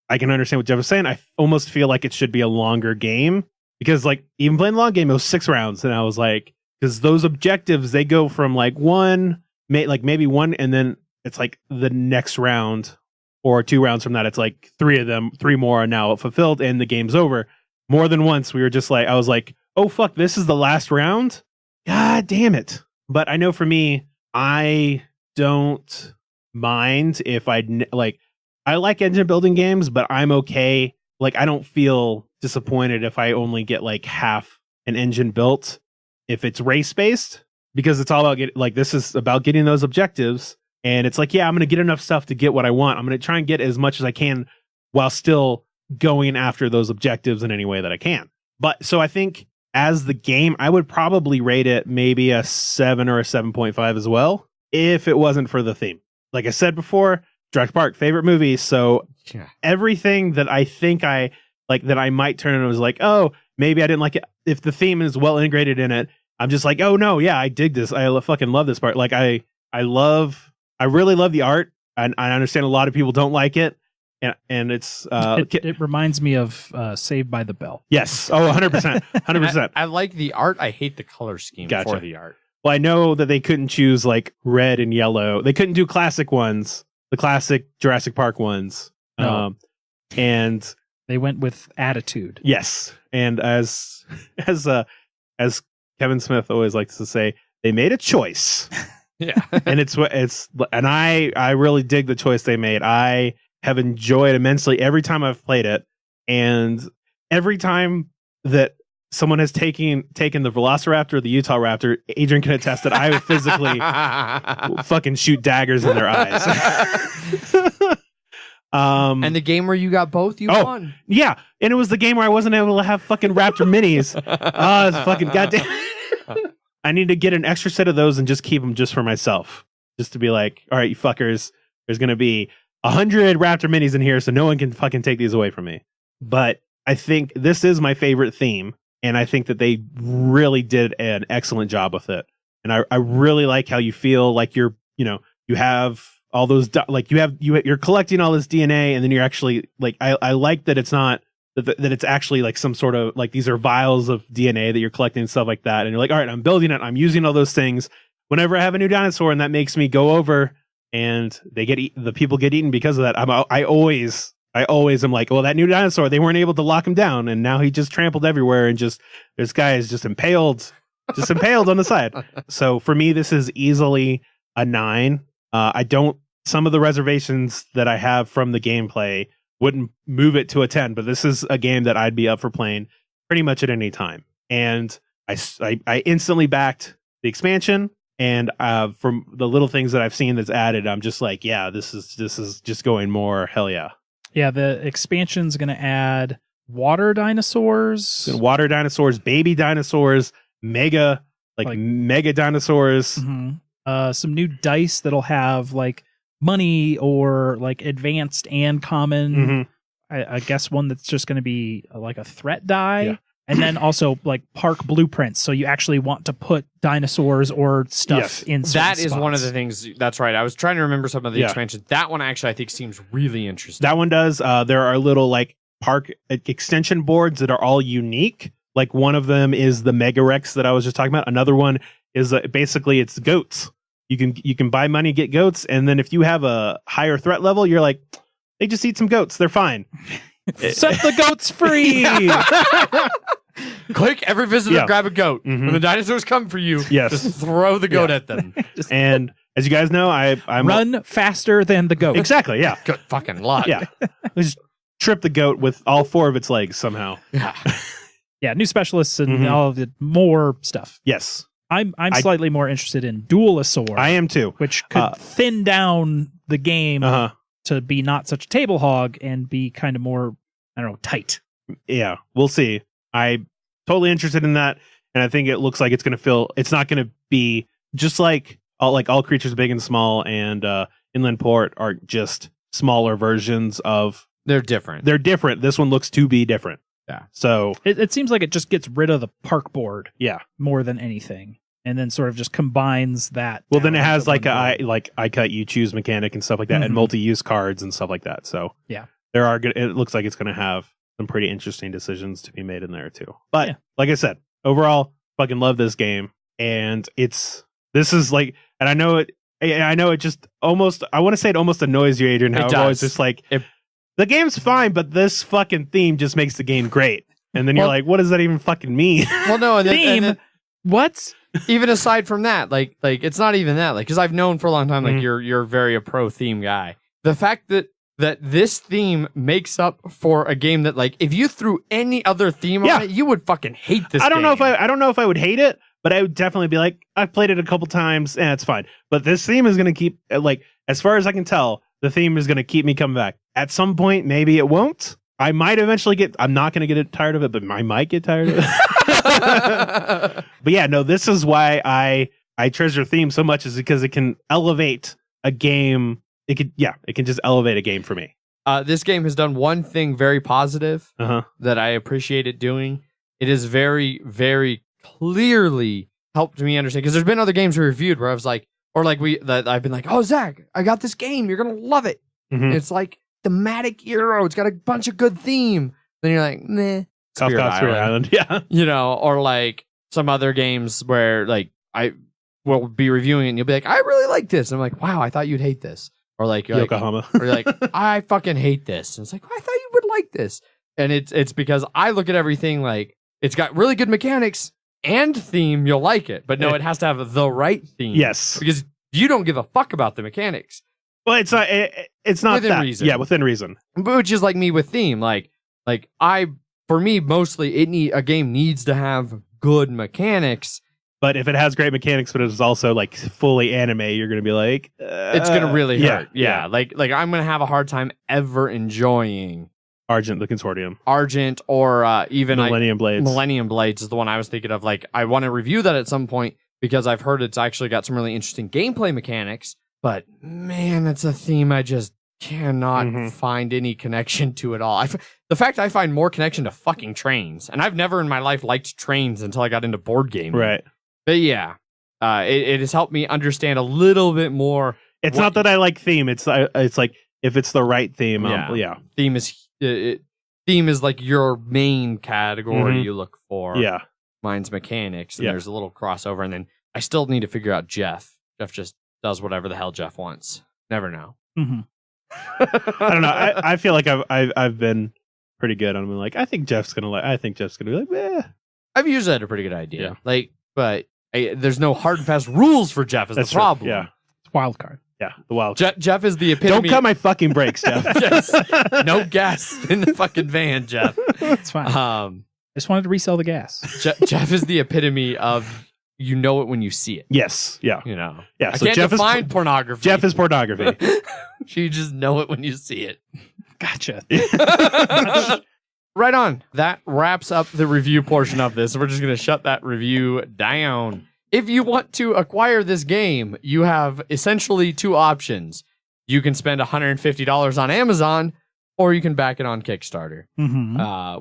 S2: I can understand what Jeff was saying. I almost feel like it should be a longer game because like even playing the long game, it was 6 rounds, and I was like, because those objectives, they go from like maybe one, and then it's like the next round or 2 rounds from that, it's like 3 more are now fulfilled and the game's over. More than once, we were just like, I was like, oh fuck, this is the last round? God damn it. But I know for me, I don't mind if I like engine building games, but I'm okay. Like, I don't feel disappointed if I only get like half an engine built if it's race based, because it's all about this is about getting those objectives. And it's like, yeah, I'm going to get enough stuff to get what I want. I'm going to try and get as much as I can while still going after those objectives in any way that I can. But so I think as the game, I would probably rate it maybe a 7 or a 7.5 as well, if it wasn't for the theme. Like I said before, Jurassic Park, favorite movie. So everything that I think I like that I might turn and was like, oh, maybe I didn't like it. If the theme is well integrated in it, I'm just like, oh no, yeah, I dig this. I fucking love this part. Like I really love the art. And I understand a lot of people don't like it. And it's
S3: it reminds me of Saved by the Bell.
S2: Yes. Oh, 100%. 100%.
S1: I like the art. I hate the color scheme for the art.
S2: Well, I know that they couldn't choose like red and yellow. They couldn't do classic ones, the classic Jurassic Park ones.
S3: No.
S2: And
S3: they went with attitude.
S2: Yes. And as Kevin Smith always likes to say, they made a choice.
S1: Yeah.
S2: And I really dig the choice they made. I have enjoyed immensely every time I've played it. And every time that someone has taken the Velociraptor or the Utah Raptor, Adrian can attest that I would physically fucking shoot daggers in their eyes.
S1: And the game where you got both, you won.
S2: Yeah, and it was the game where I wasn't able to have fucking Raptor minis. It's fucking goddamn. I need to get an extra set of those and just keep them just for myself. Just to be like, all right, you fuckers, there's going to be 100 Raptor minis in here, so no one can fucking take these away from me. But I think this is my favorite theme, and I think that they really did an excellent job with it. And I really like how you feel like you have all those, like you're collecting all this DNA, and then you're actually like, I like that it's not, that it's actually like some sort of like these are vials of DNA that you're collecting and stuff like that. And you're like, all right, I'm building it. I'm using all those things. Whenever I have a new dinosaur and that makes me go over and the people get eaten because of that, I always am like, well, that new dinosaur, they weren't able to lock him down, and now he just trampled everywhere, and just this guy is just impaled on the side. So for me, this is easily a 9. Some of the reservations that I have from the gameplay wouldn't move it to a 10, but this is a game that I'd be up for playing pretty much at any time. And I instantly backed the expansion, and from the little things that I've seen that's added, I'm just like, yeah, this is just going more hell yeah.
S3: Yeah, the expansion's going to add water dinosaurs,
S2: baby dinosaurs, mega dinosaurs.
S3: Mm-hmm. Some new dice that'll have like money or like advanced and common.
S2: Mm-hmm.
S3: I guess one that's just going to be like a threat die.
S2: Yeah.
S3: And then also like park blueprints. So you actually want to put dinosaurs or stuff in certain
S1: That is
S3: spots.
S1: one of the things. That's right. I was trying to remember some of the expansions. That one actually I think seems really interesting.
S2: That one does. There are little like park extension boards that are all unique. Like one of them is the Mega Rex that I was just talking about. Another one is basically it's goats. You can buy money, get goats, and then if you have a higher threat level, you're like, they just eat some goats. They're fine.
S3: Set the goats free.
S1: Click every visitor, grab a goat. Mm-hmm. When the dinosaurs come for you, just throw the goat at them.
S2: And as you guys know, I'm
S3: run faster than the goat.
S2: Exactly. Yeah.
S1: Good fucking luck.
S2: Yeah. Just trip the goat with all 4 of its legs somehow.
S3: Yeah. Yeah. New specialists and all of the more stuff.
S2: Yes.
S3: I'm slightly more interested in Duelosaur.
S2: I am too.
S3: Which could thin down the game to be not such a table hog and be kind of more, I don't know, tight.
S2: Yeah, we'll see. I'm totally interested in that, and I think it looks like it's going to feel. It's not going to be just like all creatures big and small, and Inland Port are just smaller versions of.
S1: They're different.
S2: They're different. This one looks to be different.
S1: Yeah.
S2: So
S3: it seems like it just gets rid of the park board.
S2: Yeah.
S3: More than anything. And then sort of just combines that.
S2: Well, then it has like I cut you choose mechanic and stuff like that, and multi-use cards and stuff like that. So
S3: yeah,
S2: there are good. It looks like it's going to have some pretty interesting decisions to be made in there too. But like I said, overall, fucking love this game, and this is like, and I know it just almost. I want to say it almost annoys you, Adrian. How it's just like the game's fine, but this fucking theme just makes the game great. And then you're like, what does that even fucking mean?
S1: Well, no, and
S3: theme. What?
S1: Even aside from that, like it's not even that, like, because I've known for a long time, like you're very a pro theme guy. The fact that this theme makes up for a game that, like, if you threw any other theme on it, you would fucking hate this.
S2: I don't know if I would hate it, but I would definitely be like, I've played it a couple times, and it's fine. But this theme is going to keep, like, as far as I can tell, the theme is going to keep me coming back. At some point, maybe it won't. I might eventually I'm not going to get tired of it, but I might get tired of it. But yeah, no, this is why I treasure theme so much, is because it can elevate a game. It can just elevate a game for me.
S1: This game has done one thing very positive that I appreciate it doing. It has very, very clearly helped me understand, because there's been other games we reviewed where I was like, I've been like, oh, Zach, I got this game. You're going to love it. It's like thematic hero. It's got a bunch of good theme. Then you're like, meh. Spirit Island.
S2: Yeah.
S1: You know, or like some other games where like I will be reviewing it and you'll be like, I really like this. And I'm like, wow, I thought you'd hate this. Or like,
S2: Yokohama.
S1: Or you're like, I fucking hate this. And it's like, I thought you would like this. And it's because I look at everything like it's got really good mechanics and theme, you'll like it. But no, it has to have the right theme.
S2: Yes.
S1: Because you don't give a fuck about the mechanics.
S2: Well, it's not
S1: within
S2: that.
S1: reason.
S2: Yeah, within reason.
S1: Which is like me with theme. Like I for me, mostly a game needs to have good mechanics.
S2: But if it has great mechanics, but it's also like fully anime, you're going to be like,
S1: it's going to really hurt. Yeah. Like I'm going to have a hard time ever enjoying
S2: Argent, the Consortium.
S1: Argent, or even
S2: Millennium Blades.
S1: Millennium Blades is the one I was thinking of. Like, I want to review that at some point because I've heard it's actually got some really interesting gameplay mechanics. But man, it's a theme I just cannot find any connection to at all. The fact I find more connection to fucking trains, and I've never in my life liked trains until I got into board gaming.
S2: Right.
S1: But yeah, it has helped me understand a little bit more.
S2: It's not that I like theme. It's like if it's the right theme. Yeah.
S1: Theme is like your main category you look for.
S2: Yeah.
S1: Mine's mechanics, and there's a little crossover, and then I still need to figure out Jeff. Jeff just does whatever the hell Jeff wants. Never know.
S2: I don't know. I feel like I've been pretty good on like I think Jeff's gonna be like, eh.
S1: I've usually had a pretty good idea.
S2: Yeah.
S1: Like, but there's no hard and fast rules for Jeff. Is the problem?
S2: True. Yeah.
S3: It's wild card.
S2: Yeah, the wild.
S1: Jeff is the epitome.
S2: Don't cut my fucking brakes, Jeff.
S1: Yes. No gas in the fucking van, Jeff.
S3: It's fine. I just wanted to resell the gas.
S1: Jeff is the epitome of you know it when you see it.
S2: Yes. Yeah.
S1: You know.
S2: Yeah.
S1: I
S2: So
S1: can't
S2: Jeff
S1: define pornography.
S2: Jeff is pornography.
S1: You just know it when you see it.
S3: Gotcha.
S1: Right on. That wraps up the review portion of this. We're just going to shut that review down. If you want to acquire this game, you have essentially two options. You can spend $150 on Amazon, or you can back it on Kickstarter,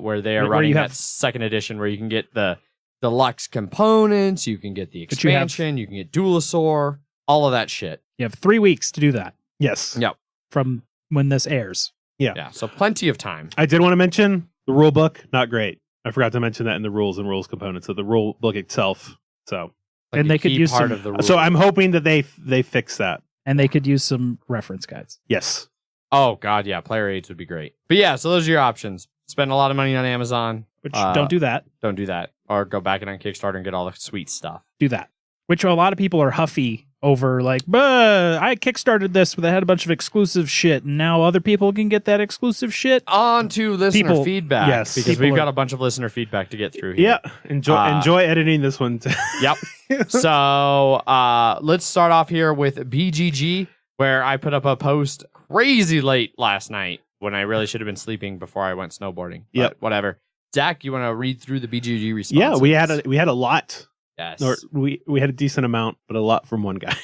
S1: where they are running that second edition where you can get the deluxe components, you can get the expansion, you can get Dualosaur, all of that shit.
S3: You have 3 weeks to do that.
S2: Yes.
S1: Yep.
S3: From when this airs.
S1: Yeah. So plenty of time.
S2: I did want to mention the rule book, not great. I forgot to mention that in the rules and rules components of the rule book itself. So,
S1: like,
S3: and they could use
S1: part
S3: some,
S1: of the rules.
S2: So I'm hoping that they fix that.
S3: And they could use some reference guides.
S2: Yes.
S1: Oh God, yeah. Player aids would be great. But yeah, so those are your options. Spend a lot of money on Amazon.
S3: Which don't do that.
S1: Don't do that. Or go back in on Kickstarter and get all the sweet stuff.
S3: Do that. Which a lot of people are huffy over, like, I kickstarted this, but they had a bunch of exclusive shit, and now other people can get that exclusive shit.
S1: On to listener feedback.
S2: Yes.
S1: Because we've got a bunch of listener feedback to get through here.
S2: Yeah. Enjoy editing this one.
S1: Yep. So let's start off here with BGG, where I put up a post crazy late last night when I really should have been sleeping before I went snowboarding.
S2: Yep.
S1: But whatever. Zach, you want to read through the BGG responses?
S2: Yeah, we had a lot.
S1: Yes.
S2: Or we had a decent amount, but a lot from one guy.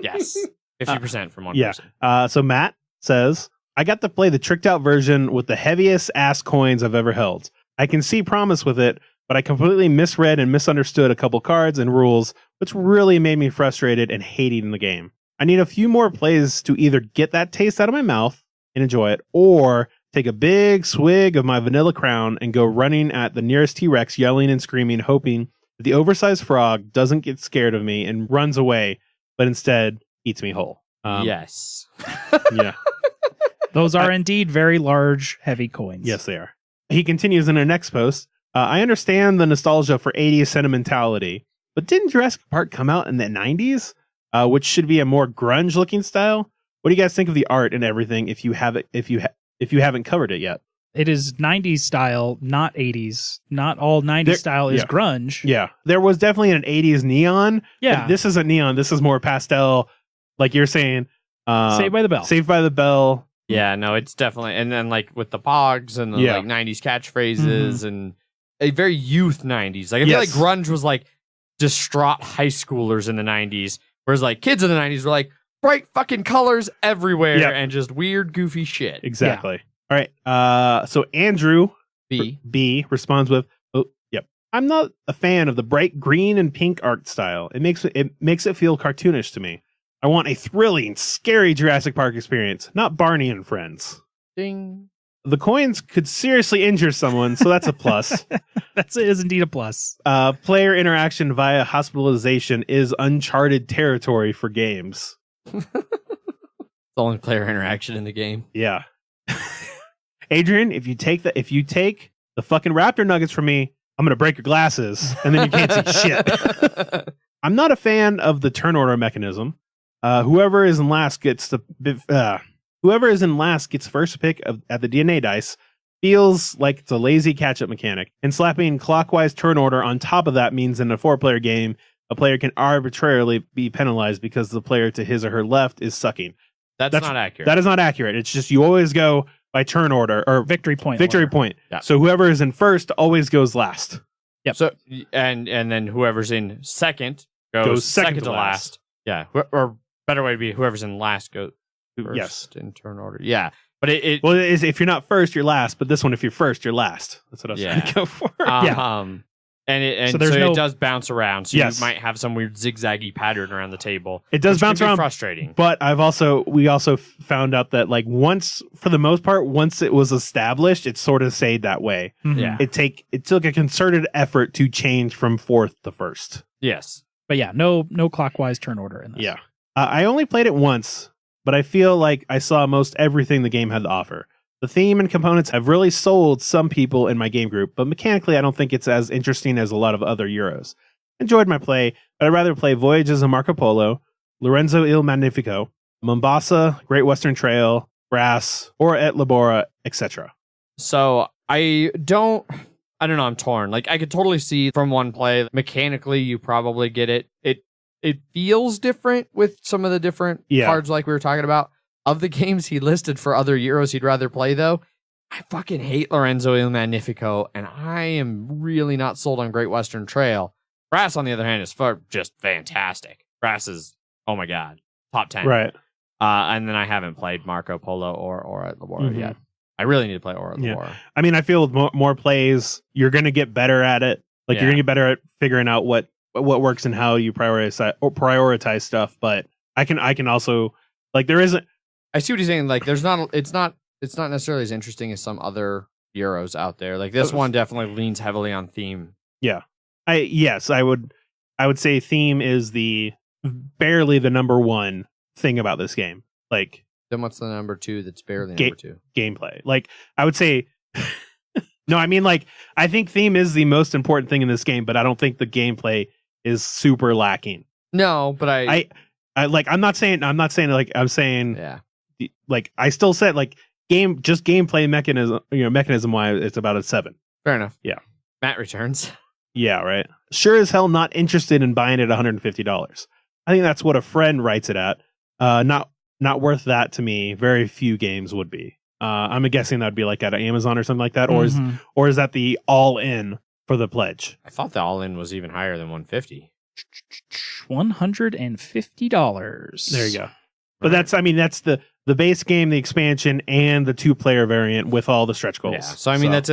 S1: Yes. 50% from one
S2: yeah.
S1: person.
S2: So Matt says, I got to play the tricked out version with the heaviest ass coins I've ever held. I can see promise with it, but I completely misread and misunderstood a couple cards and rules, which really made me frustrated and hating the game. I need a few more plays to either get that taste out of my mouth and enjoy it, or take a big swig of my vanilla crown and go running at the nearest T-Rex, yelling and screaming, hoping that the oversized frog doesn't get scared of me and runs away, but instead eats me whole.
S1: Yes.
S2: Yeah.
S3: Those are indeed very large, heavy coins.
S2: Yes, they are. He continues in our next post. I understand the nostalgia for 80s sentimentality, but didn't Jurassic Park come out in the 90s, which should be a more grunge-looking style? What do you guys think of the art and everything? If you haven't covered it yet,
S3: it is 90s style, not 80s. Not all 90s style is grunge.
S2: Yeah, there was definitely an 80s neon.
S3: Yeah,
S2: this isn't neon. This is more pastel, like you're saying.
S3: Saved by the Bell.
S2: Saved by the Bell.
S1: Yeah, no, it's definitely, and then like with the pogs and the like 90s catchphrases and a very youth 90s. Like I feel like grunge was like distraught high schoolers in the 90s, whereas like kids in the 90s were like bright fucking colors everywhere and just weird, goofy shit.
S2: Exactly. All right. So Andrew
S1: B
S2: responds with, I'm not a fan of the bright green and pink art style. It makes it feel cartoonish to me. I want a thrilling, scary Jurassic Park experience, not Barney and Friends.
S1: Ding.
S2: The coins could seriously injure someone, so that's a plus.
S3: That is indeed a plus.
S2: Player interaction via hospitalization is uncharted territory for games.
S1: It's the only player interaction in the game.
S2: Yeah. Adrian, if you take the fucking raptor nuggets from me, I'm gonna break your glasses, and then you can't see shit. I'm not a fan of the turn order mechanism. Whoever is in last gets first pick at the DNA dice, feels like it's a lazy catch-up mechanic, and slapping clockwise turn order on top of that means in a 4-player game, a player can arbitrarily be penalized because the player to his or her left is sucking.
S1: That's not accurate.
S2: That is not accurate. It's just you always go by turn order or
S3: Victory point.
S2: point.
S1: Yeah.
S2: So whoever is in first always goes last.
S3: Yep.
S1: So and then whoever's in second goes second to last. Yeah. Or better way to be whoever's in last goes first in turn order. Yeah. But
S2: well, it is, if you're not first, you're last. But this one, if you're first, you're last. That's what I was trying to go for.
S1: So it does bounce around. So you might have some weird zigzaggy pattern around the table.
S2: It does bounce around.
S1: Frustrating.
S2: But we also found out that like once, for the most part, once it was established, it sort of stayed that way.
S3: Mm-hmm.
S1: Yeah.
S2: It took a concerted effort to change from fourth to first.
S1: Yes.
S3: But yeah, no clockwise turn order in this.
S2: Yeah. I only played it once, but I feel like I saw most everything the game had to offer. The theme and components have really sold some people in my game group, but mechanically I don't think it's as interesting as a lot of other Euros. Enjoyed my play, but I'd rather play Voyages of Marco Polo, Lorenzo il Magnifico, Mombasa, Great Western Trail, Brass, or Et Labora, etc.
S1: So I don't know, I'm torn. Like I could totally see from one play, mechanically you probably get it. It feels different with some of the different cards like we were talking about. Of the games he listed for other Euros he'd rather play, though, I fucking hate Lorenzo il Magnifico, and I am really not sold on Great Western Trail. Brass, on the other hand, is just fantastic. Brass is, oh my god, top 10.
S2: Right.
S1: And then I haven't played Marco Polo or at Labora yet. I really need to play Aura at Labora.
S2: I mean, I feel with more plays, you're going to get better at it. Like you're going to get better at figuring out what works and how you prioritize stuff. But I can also, like, there isn't.
S1: I see what he's saying. Like, it's not necessarily as interesting as some other Euros out there. Like this one definitely leans heavily on theme.
S2: Yeah, I would say theme is barely the number one thing about this game. Like,
S1: then what's the number two that's barely number two?
S2: Gameplay. Like, I would say. No, I mean, like, I think theme is the most important thing in this game, but I don't think the gameplay is super lacking.
S1: No, but I
S2: like. I'm saying like I'm saying.
S1: Yeah.
S2: Like I still said like gameplay mechanism wise it's about a 7.
S1: Fair enough.
S2: Yeah.
S1: Matt returns.
S2: Yeah, right. Sure as hell not interested in buying it $150. I think that's what a friend writes it at. Not worth that to me. Very few games would be. I'm guessing that'd be like at Amazon or something like that, or is that the all in for the pledge?
S1: I thought the all in was even higher than $150.
S3: $150.
S2: There you go. But that's the base game, the expansion, and the 2-player variant with all the stretch goals.
S1: Yeah. So I mean that's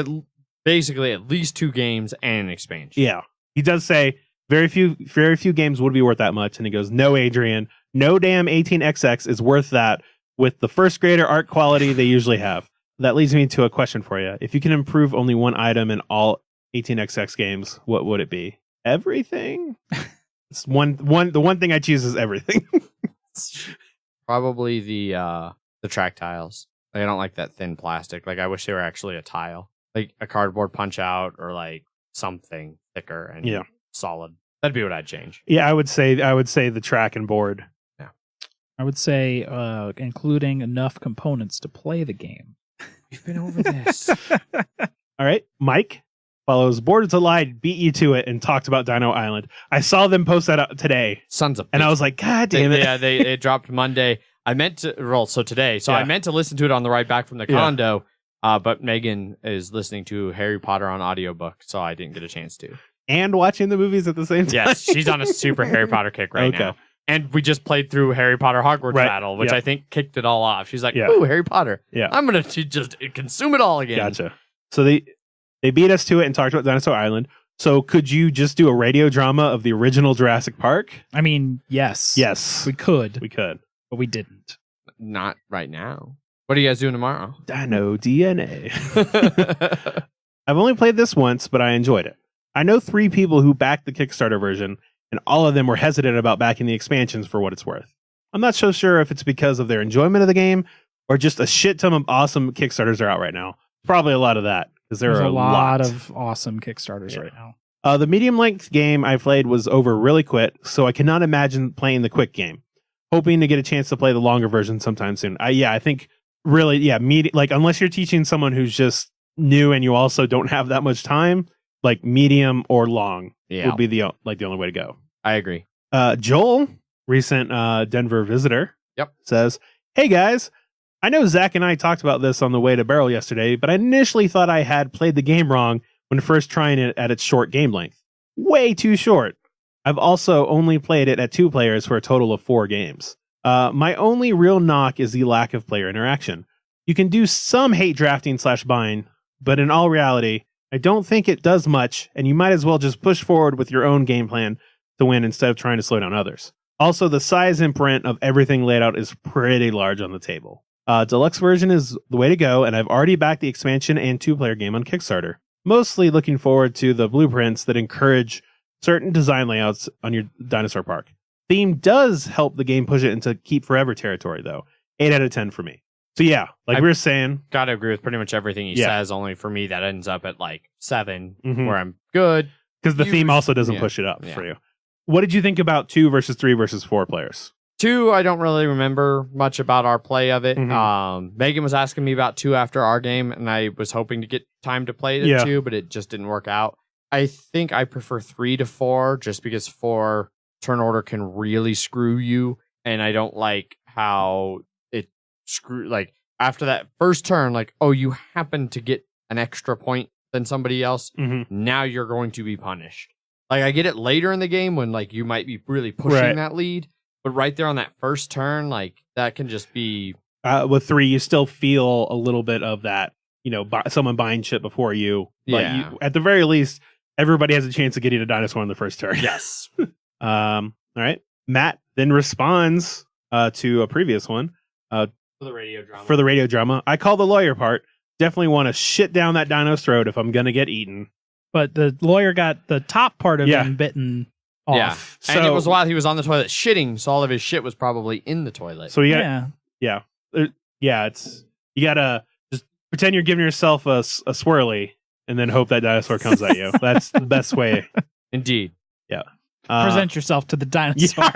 S1: basically at least 2 games and an expansion.
S2: Yeah. He does say very few games would be worth that much, and he goes, "No, Adrian, no damn 18XX is worth that with the first grader art quality they usually have." That leads me to a question for you. If you can improve only one item in all 18XX games, what would it be? Everything? It's the one thing I choose is everything.
S1: Probably the track tiles. Like, I don't like that thin plastic. Like I wish they were actually a tile, like a cardboard punch out or like something thicker and solid. That'd be what I'd change.
S2: Yeah, I would say the track and board.
S1: Yeah,
S3: I would say including enough components to play the game.
S1: We've been over this.
S2: All right, Mike follows Bored to Lie, beat you to it, and talked about Dino Island. I saw them post that up today.
S1: Sons of bitch.
S2: And I was like, God damn it.
S1: Yeah, it dropped Monday. I meant to roll today. So I meant to listen to it on the ride back from the condo. But Megan is listening to Harry Potter on audiobook, so I didn't get a chance to.
S2: And watching the movies at the same time.
S1: Yes, she's on a super Harry Potter kick right now. And we just played through Harry Potter Hogwarts Battle, which I think kicked it all off. She's like, ooh, Harry Potter.
S2: Yeah.
S1: I'm going to just consume it all again.
S2: Gotcha. So they beat us to it and talked about Dinosaur Island. So could you just do a radio drama of the original Jurassic Park?
S3: I mean, yes.
S2: Yes.
S3: We could.
S2: But
S3: we didn't.
S1: Not right now. What are you guys doing tomorrow?
S2: Dino DNA. I've only played this once, but I enjoyed it. I know 3 people who backed the Kickstarter version, and all of them were hesitant about backing the expansions for what it's worth. I'm not so sure if it's because of their enjoyment of the game or just a shit ton of awesome Kickstarters are out right now. Probably a lot of that, because there's a lot
S3: of awesome Kickstarters right now.
S2: The medium-length game I played was over really quick, so I cannot imagine playing the quick game. Hoping to get a chance to play the longer version sometime soon. I think really, like unless you're teaching someone who's just new and you also don't have that much time, like medium or long
S1: Yeah.
S2: would be the only way to go.
S1: I agree.
S2: Joel, recent Denver visitor,
S1: Yep.
S2: says, "Hey guys, I know Zach and I talked about this on the way to Barrel yesterday, but I initially thought I had played the game wrong when first trying it at its short game length. Way too short. I've also only played it at 2 players for a total of 4 games. My only real knock is the lack of player interaction. You can do some hate drafting / buying, but in all reality, I don't think it does much, and you might as well just push forward with your own game plan to win instead of trying to slow down others. Also, the size and print of everything laid out is pretty large on the table. Deluxe version is the way to go, and I've already backed the expansion and 2-player game on Kickstarter. Mostly looking forward to the blueprints that encourage certain design layouts on your dinosaur park. Theme does help the game push it into keep forever territory, though. 8 out of 10 for me. So yeah, like we were saying,
S1: Gotta agree with pretty much everything he
S2: Yeah.
S1: says. Only for me, that ends up at like 7,
S2: Mhm.
S1: where I'm good.
S2: because the
S1: You-
S2: theme also doesn't
S1: yeah,
S2: push it up
S1: yeah.
S2: for you. What did you think about 2 versus 3 versus 4 players?
S1: 2, I don't really remember much about our play of it.
S2: Mhm.
S1: Megan was asking me about 2 after our game, and I was hoping to get time to play it
S2: Yeah.
S1: at 2, but it just didn't work out. I think I prefer 3 to 4, just because 4 turn order can really screw you, and I don't like how it like after that first turn, like, oh, you happen to get an extra point than somebody else.
S2: Mm-hmm.
S1: Now you're going to be punished. Like, I get it later in the game when like you might be really pushing
S2: Right.
S1: that lead, but right there on that first turn, like that can just be
S2: With 3, you still feel a little bit of that, someone buying shit before you. But
S1: Yeah.
S2: at the very least, everybody has a chance of getting a dinosaur on the first turn.
S1: yes.
S2: All right. Matt then responds to a previous one
S1: For the radio drama.
S2: for the radio drama. I call the lawyer part. Definitely want to shit down that dino's throat if I'm going to get eaten.
S3: But the lawyer got the top part of
S2: Yeah.
S3: him bitten
S1: Yeah.
S3: off.
S1: And it
S2: So-
S1: was while he was on the toilet shitting, so all of his shit was probably in the toilet.
S2: So you got,
S3: Yeah.
S2: it's you gotta just pretend you're giving yourself a swirly and then hope that dinosaur comes at you. That's the best way.
S1: Indeed.
S3: Present yourself to the dinosaur.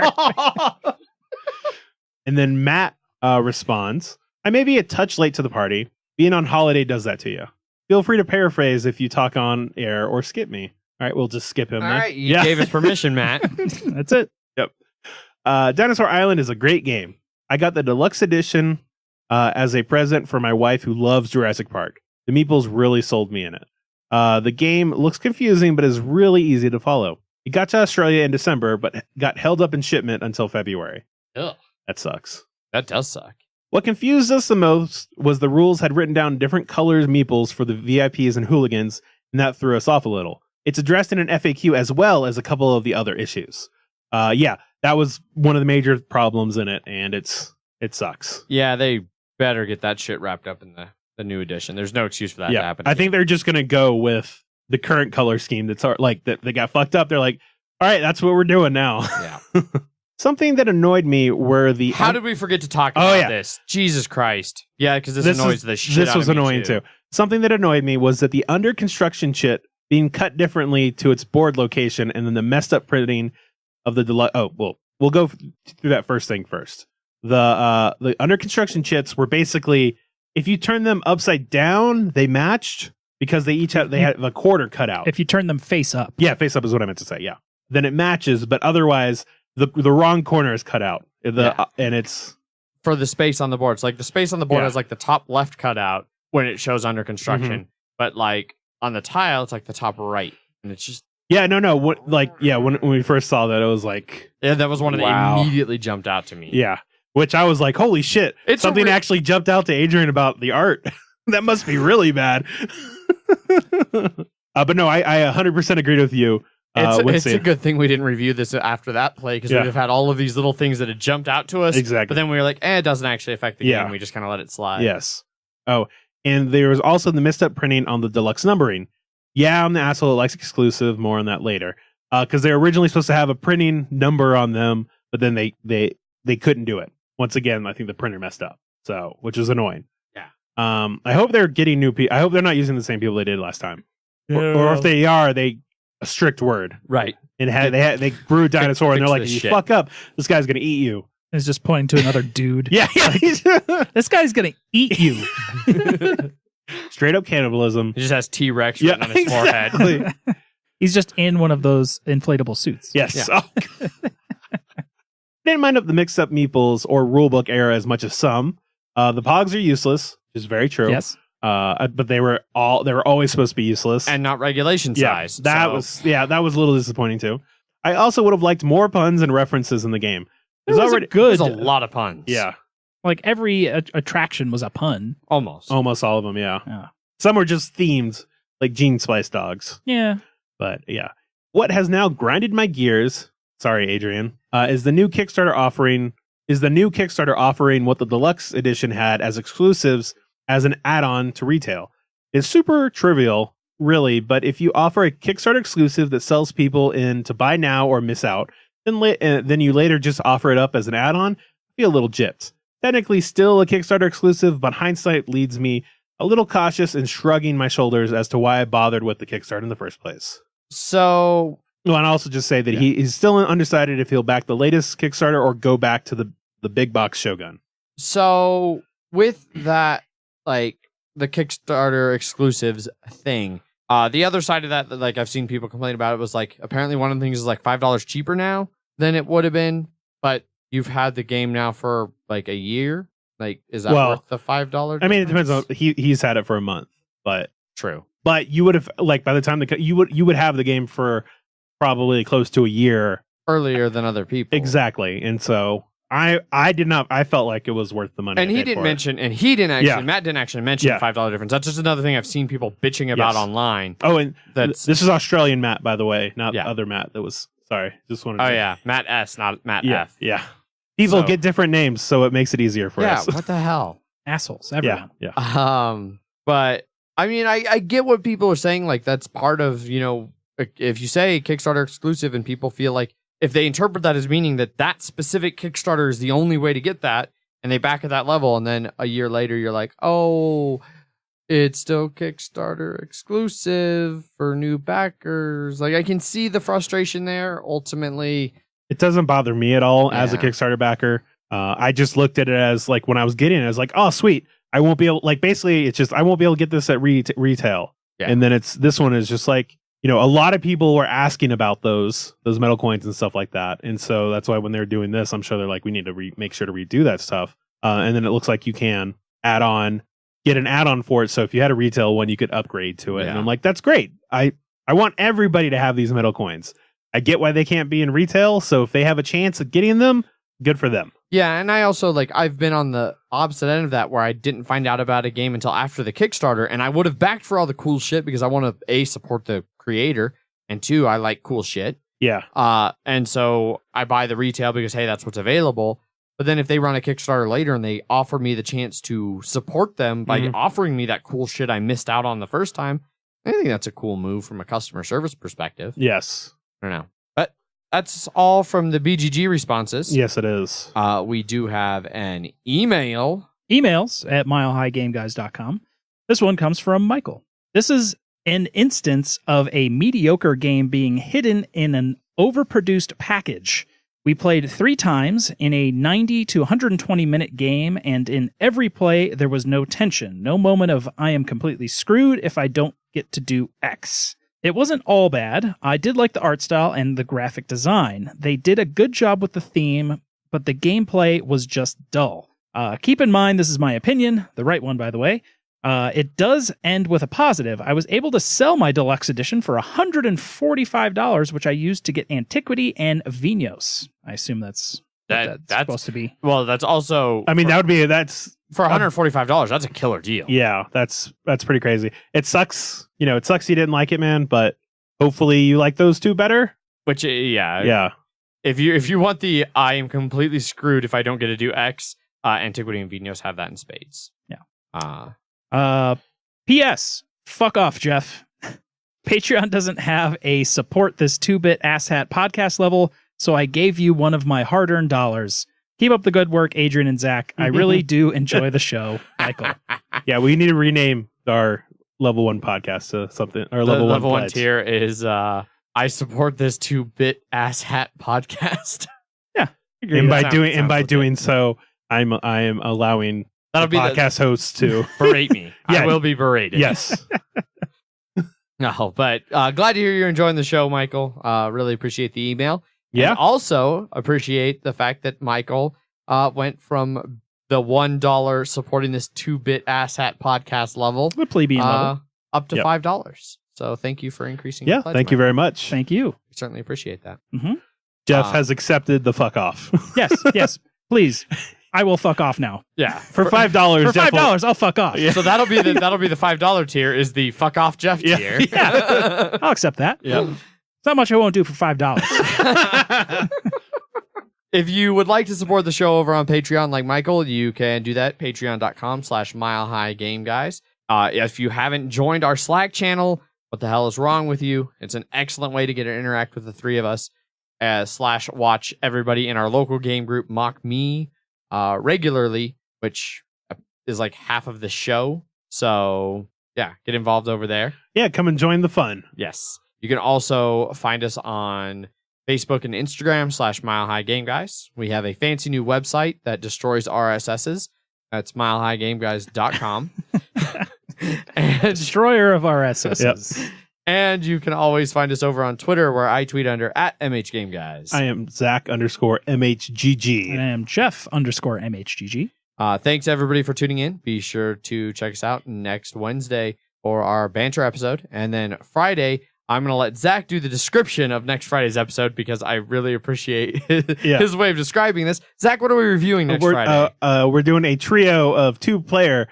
S2: And then Matt responds, I may be a touch late to the party. Being on holiday does that to you. Feel free to paraphrase if you talk on air or skip me. All right, we'll just skip him.
S1: All
S2: then.
S1: right, you gave us permission, Matt.
S3: That's it.
S2: Dinosaur Island is a great game. I got the deluxe edition as a present for my wife who loves Jurassic Park. The meeples really sold me in it. The game looks confusing, but is really easy to follow. It got to Australia in December, but got held up in shipment until February.
S1: Ugh,
S2: That sucks.
S1: that does suck.
S2: What confused us the most was the rules had written down different colors meeples for the VIPs and hooligans, and that threw us off a little. It's addressed in an FAQ as well as a couple of the other issues. That was one of the major problems in it, and it sucks.
S1: Yeah, they better get that shit wrapped up in the new edition. There's no excuse for that to happen.
S2: I think they're just gonna go with the current color scheme that's like that they got fucked up. They're like, all right, that's what we're doing now.
S1: Yeah.
S2: Something that annoyed me were the
S1: How did we forget to talk
S2: Oh,
S1: about
S2: yeah.
S1: this? Jesus Christ. Yeah, because this annoys the shit
S2: This
S1: out
S2: was
S1: of me,
S2: annoying too. Something that annoyed me was that the under construction shit being cut differently to its board location, and then the messed up printing of the deluxe. Oh, well, we'll go through that first thing first. The under construction chits were basically, if you turn them upside down, they matched because they had a quarter cut out.
S3: If you turn them face up.
S2: Yeah, face up is what I meant to say. Yeah, then it matches, but otherwise the wrong corner is cut out. And it's
S1: For the space on the board. It's like the space on the board
S2: Yeah.
S1: has like the top left cut out when it shows under construction. But like on the tile, it's like the top right. And it's just,
S2: no. When we first saw that, it was like,
S1: yeah, that was one of
S2: Wow.
S1: the immediately jumped out to me.
S2: yeah. Which I was like, holy shit!
S1: It's a
S2: Something
S1: re-
S2: actually jumped out to Adrian about the art. That must be really bad. But no, I 100% agreed with you.
S1: It's a good thing we didn't review this after that play because
S2: Yeah.
S1: we'd have had all of these little things that had jumped out to us.
S2: Exactly.
S1: But then we were like, it doesn't actually affect the
S2: Yeah.
S1: game. We just kind of let it slide.
S2: Yes. Oh, and there was also the messed up printing on the deluxe numbering. Yeah, I'm the asshole that likes exclusive. More on that later. Because they were originally supposed to have a printing number on them, but then they couldn't do it. Once again, I think the printer messed up. So, which is annoying.
S1: Yeah.
S2: I hope they're getting new people. I hope they're not using the same people they did last time. Or if they are, they a strict word.
S1: Right.
S2: And they grew a dinosaur and they're
S1: fix
S2: like,
S1: this
S2: if you
S1: shit.
S2: fuck up, this guy's gonna eat you.
S3: It's just pointing to another dude.
S2: Yeah.
S3: This guy's going to eat you.
S2: Straight up cannibalism.
S1: He just has T-Rex written on his forehead.
S2: Exactly.
S3: He's just in one of those inflatable suits.
S2: Yes.
S1: Yeah.
S2: Oh. Didn't mind up the mixed-up meeples or rulebook era as much as some. The Pogs are useless, which is very true.
S3: Yes.
S2: But they were always supposed to be useless.
S1: And not regulation size.
S2: That was a little disappointing too. I also would have liked more puns and references in the game.
S3: There's
S1: There's a lot of puns.
S2: Yeah.
S3: Like every attraction was a pun.
S1: Almost.
S2: Almost all of them, yeah.
S3: Yeah.
S2: Some were just themed, like Gene Spice dogs.
S3: Yeah.
S2: But yeah. What has now grinded my gears, sorry, Adrian, is the new Kickstarter offering what the deluxe edition had as exclusives as an add-on to retail. It's super trivial, really, but if you offer a Kickstarter exclusive that sells people in to buy now or miss out, then you later just offer it up as an add-on, I feel a little gypped. Technically still a Kickstarter exclusive, but hindsight leads me a little cautious and shrugging my shoulders as to why I bothered with the Kickstarter in the first place.
S1: So...
S2: Well, and I'll also just say that he's still undecided if he'll back the latest Kickstarter or go back to the big box Shogun.
S1: So with that, like the Kickstarter exclusives thing, the other side of that, like I've seen people complain about it, was like apparently one of the things is like $5 cheaper now than it would have been, but you've had the game now for like a year. Like, is that worth the $5?
S2: I mean, it depends on he's had it for a month, but
S1: true.
S2: But you would have like by the time you would have the game for probably close to a year
S1: earlier than other people.
S2: Exactly. And so I felt like it was worth the money.
S1: And Matt didn't actually mention the $5 difference. That's just another thing I've seen people bitching about online.
S2: Oh, and this is Australian Matt, by the way, not the other Matt that was, sorry. Just wanted to.
S1: Oh, yeah. Matt S, not Matt F.
S2: Yeah. People get different names, so it makes it easier for us.
S1: Yeah, what the hell?
S3: Assholes, everyone.
S2: Yeah.
S1: But, I mean, I get what people are saying. Like, that's part of, if you say Kickstarter exclusive and people feel like if they interpret that as meaning that specific Kickstarter is the only way to get that and they back at that level and then a year later you're like, oh, it's still Kickstarter exclusive for new backers. Like I can see the frustration there. Ultimately,
S2: it doesn't bother me at all as a Kickstarter backer. I just looked at it as like when I was getting it, I was like, oh, sweet. I won't be able basically it's just I won't be able to get this at retail. Yeah. And then this one is just like, a lot of people were asking about those metal coins and stuff like that. And so that's why when they're doing this, I'm sure they're like, we need to make sure to redo that stuff. And then it looks like you can get an add-on for it. So if you had a retail one, you could upgrade to it. Yeah. And I'm like, that's great. I want everybody to have these metal coins. I get why they can't be in retail. So if they have a chance of getting them, good for them.
S1: Yeah, and I also, I've been on the opposite end of that where I didn't find out about a game until after the Kickstarter, and I would have backed for all the cool shit because I want to, A, support the creator, and 2, I like cool shit.
S2: Yeah.
S1: And so I buy the retail because, hey, that's what's available. But then if they run a Kickstarter later and they offer me the chance to support them by offering me that cool shit I missed out on the first time, I think that's a cool move from a customer service perspective.
S2: Yes.
S1: I don't know. That's all from the BGG responses.
S2: Yes, it is.
S1: We do have an email.
S3: Emails at milehighgameguys.com. This one comes from Michael. This is an instance of a mediocre game being hidden in an overproduced package. We played 3 times in a 90 to 120 minute game, and in every play, there was no tension, no moment of I am completely screwed if I don't get to do X. It wasn't all bad. I did like the art style and the graphic design. They did a good job with the theme, but the gameplay was just dull. Keep in mind, this is my opinion, the right one, by the way. It does end with a positive. I was able to sell my deluxe edition for $145, which I used to get Antiquity and Vinos. I assume that's supposed to be.
S1: Well, that's also.
S2: I mean, that's
S1: for $145. That's a killer deal.
S2: Yeah, that's pretty crazy. It sucks. It sucks you didn't like it, man. But hopefully you like those 2 better.
S1: Which, yeah. If you want the I am completely screwed if I don't get to do X, Antiquity and Vinos have that in spades.
S3: Yeah. P.S. Fuck off, Jeff. Patreon doesn't have a support this 2-bit asshat podcast level, so I gave you one of my hard-earned dollars. Keep up the good work, Adrian and Zach. I really do enjoy the show, Michael.
S2: Yeah, we need to rename our level 1 podcast to something. Or level
S1: 1 tier is I support this 2-bit asshat podcast.
S2: Yeah, and by doing so, I am allowing
S1: That'll be
S2: podcast hosts too.
S1: berate me.
S2: Yeah.
S1: I will be berated.
S2: Yes.
S1: No, but glad to hear you're enjoying the show, Michael. Really appreciate the email.
S2: Yeah.
S1: And also appreciate the fact that Michael went from the $1 supporting this 2-bit asshat podcast level,
S3: The plebeian level.
S1: up to
S2: Yep.
S1: $5. So thank you for increasing.
S2: Yeah.
S1: your pledge,
S2: Thank you
S1: Michael.
S2: very much.
S3: Thank you.
S1: We certainly appreciate that.
S2: Jeff has accepted the fuck off.
S3: Yes, yes. Please. I will fuck off now.
S1: Yeah,
S2: For $5.
S3: For
S2: Jeff will-
S3: $5, I'll fuck off.
S2: Yeah.
S1: So that'll be the $5 tier is the fuck off Jeff
S2: Yeah.
S1: tier.
S3: Yeah. I'll accept that.
S1: Yep.
S3: It's not much I won't do for $5.
S1: If you would like to support the show over on Patreon like Michael, you can do that. Patreon.com/milehighgameguys. If you haven't joined our Slack channel, what the hell is wrong with you? It's an excellent way to get to interact with the three of us. / watch everybody in our local game group mock me regularly, which is like half of the show. So yeah, get involved over there.
S2: Yeah, come and join the fun.
S1: Yes. You can also find us on Facebook and Instagram /milehighgameguys. We have a fancy new website that destroys RSSs. That's milehighgameguys.com. and,
S3: Destroyer of RSSs.
S1: and you can always find us over on Twitter, where I tweet under @MHGameGuys.
S2: I am Zach_MHGG.
S3: And I am Jeff_MHGG.
S1: Thanks everybody for tuning in. Be sure to check us out next Wednesday for our banter episode. And then Friday, I'm going to let Zach do the description of next Friday's episode because I really appreciate his way of describing this. Zach, what are we reviewing next Friday?
S2: We're doing a trio of 2-player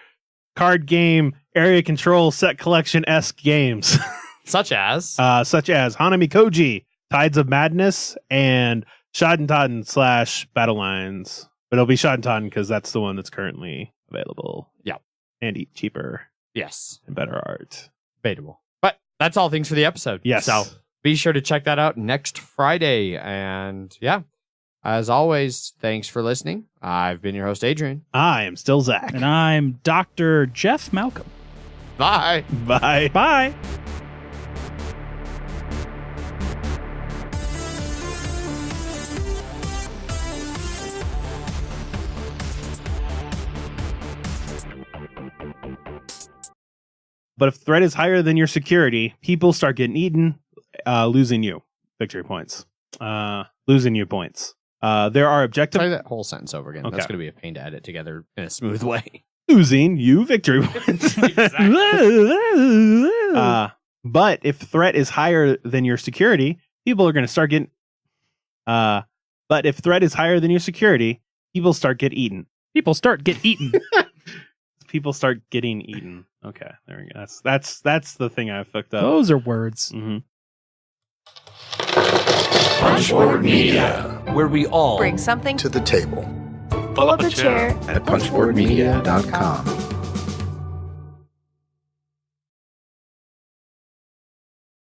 S2: card game, area control, set collection-esque games.
S1: Such as
S2: Hanami Koji, Tides of Madness, and Schadentoten / Battle Lines. But it'll be Schadentoten because that's the one that's currently available.
S1: Yeah.
S2: And cheaper
S1: yes,
S2: and better art.
S1: debatable. But that's all things for the episode.
S2: Yes.
S1: So be sure to check that out next Friday. And yeah, as always, thanks for listening. I've been your host, Adrian.
S2: I am still Zach.
S3: And I'm Dr. Jeff Malcolm.
S1: Bye.
S2: Bye.
S3: Bye.
S2: But if threat is higher than your security, people start getting eaten, losing you victory points. Losing you points. There are objective...
S1: Try that whole sentence over again.
S2: Okay.
S1: That's going to be a pain to edit together in a smooth way.
S2: Losing you victory points. But if threat is higher than your security, people are going to start getting... but if threat is higher than your security, people start get eaten.
S3: People start get eaten.
S2: People start getting eaten. Okay, there we go. That's the thing I fucked up.
S3: Those are words.
S2: Mm-hmm.
S4: Punchboard Media, where we all
S5: Bring something
S6: to the table
S4: pull up a chair
S6: at punchboardmedia.com.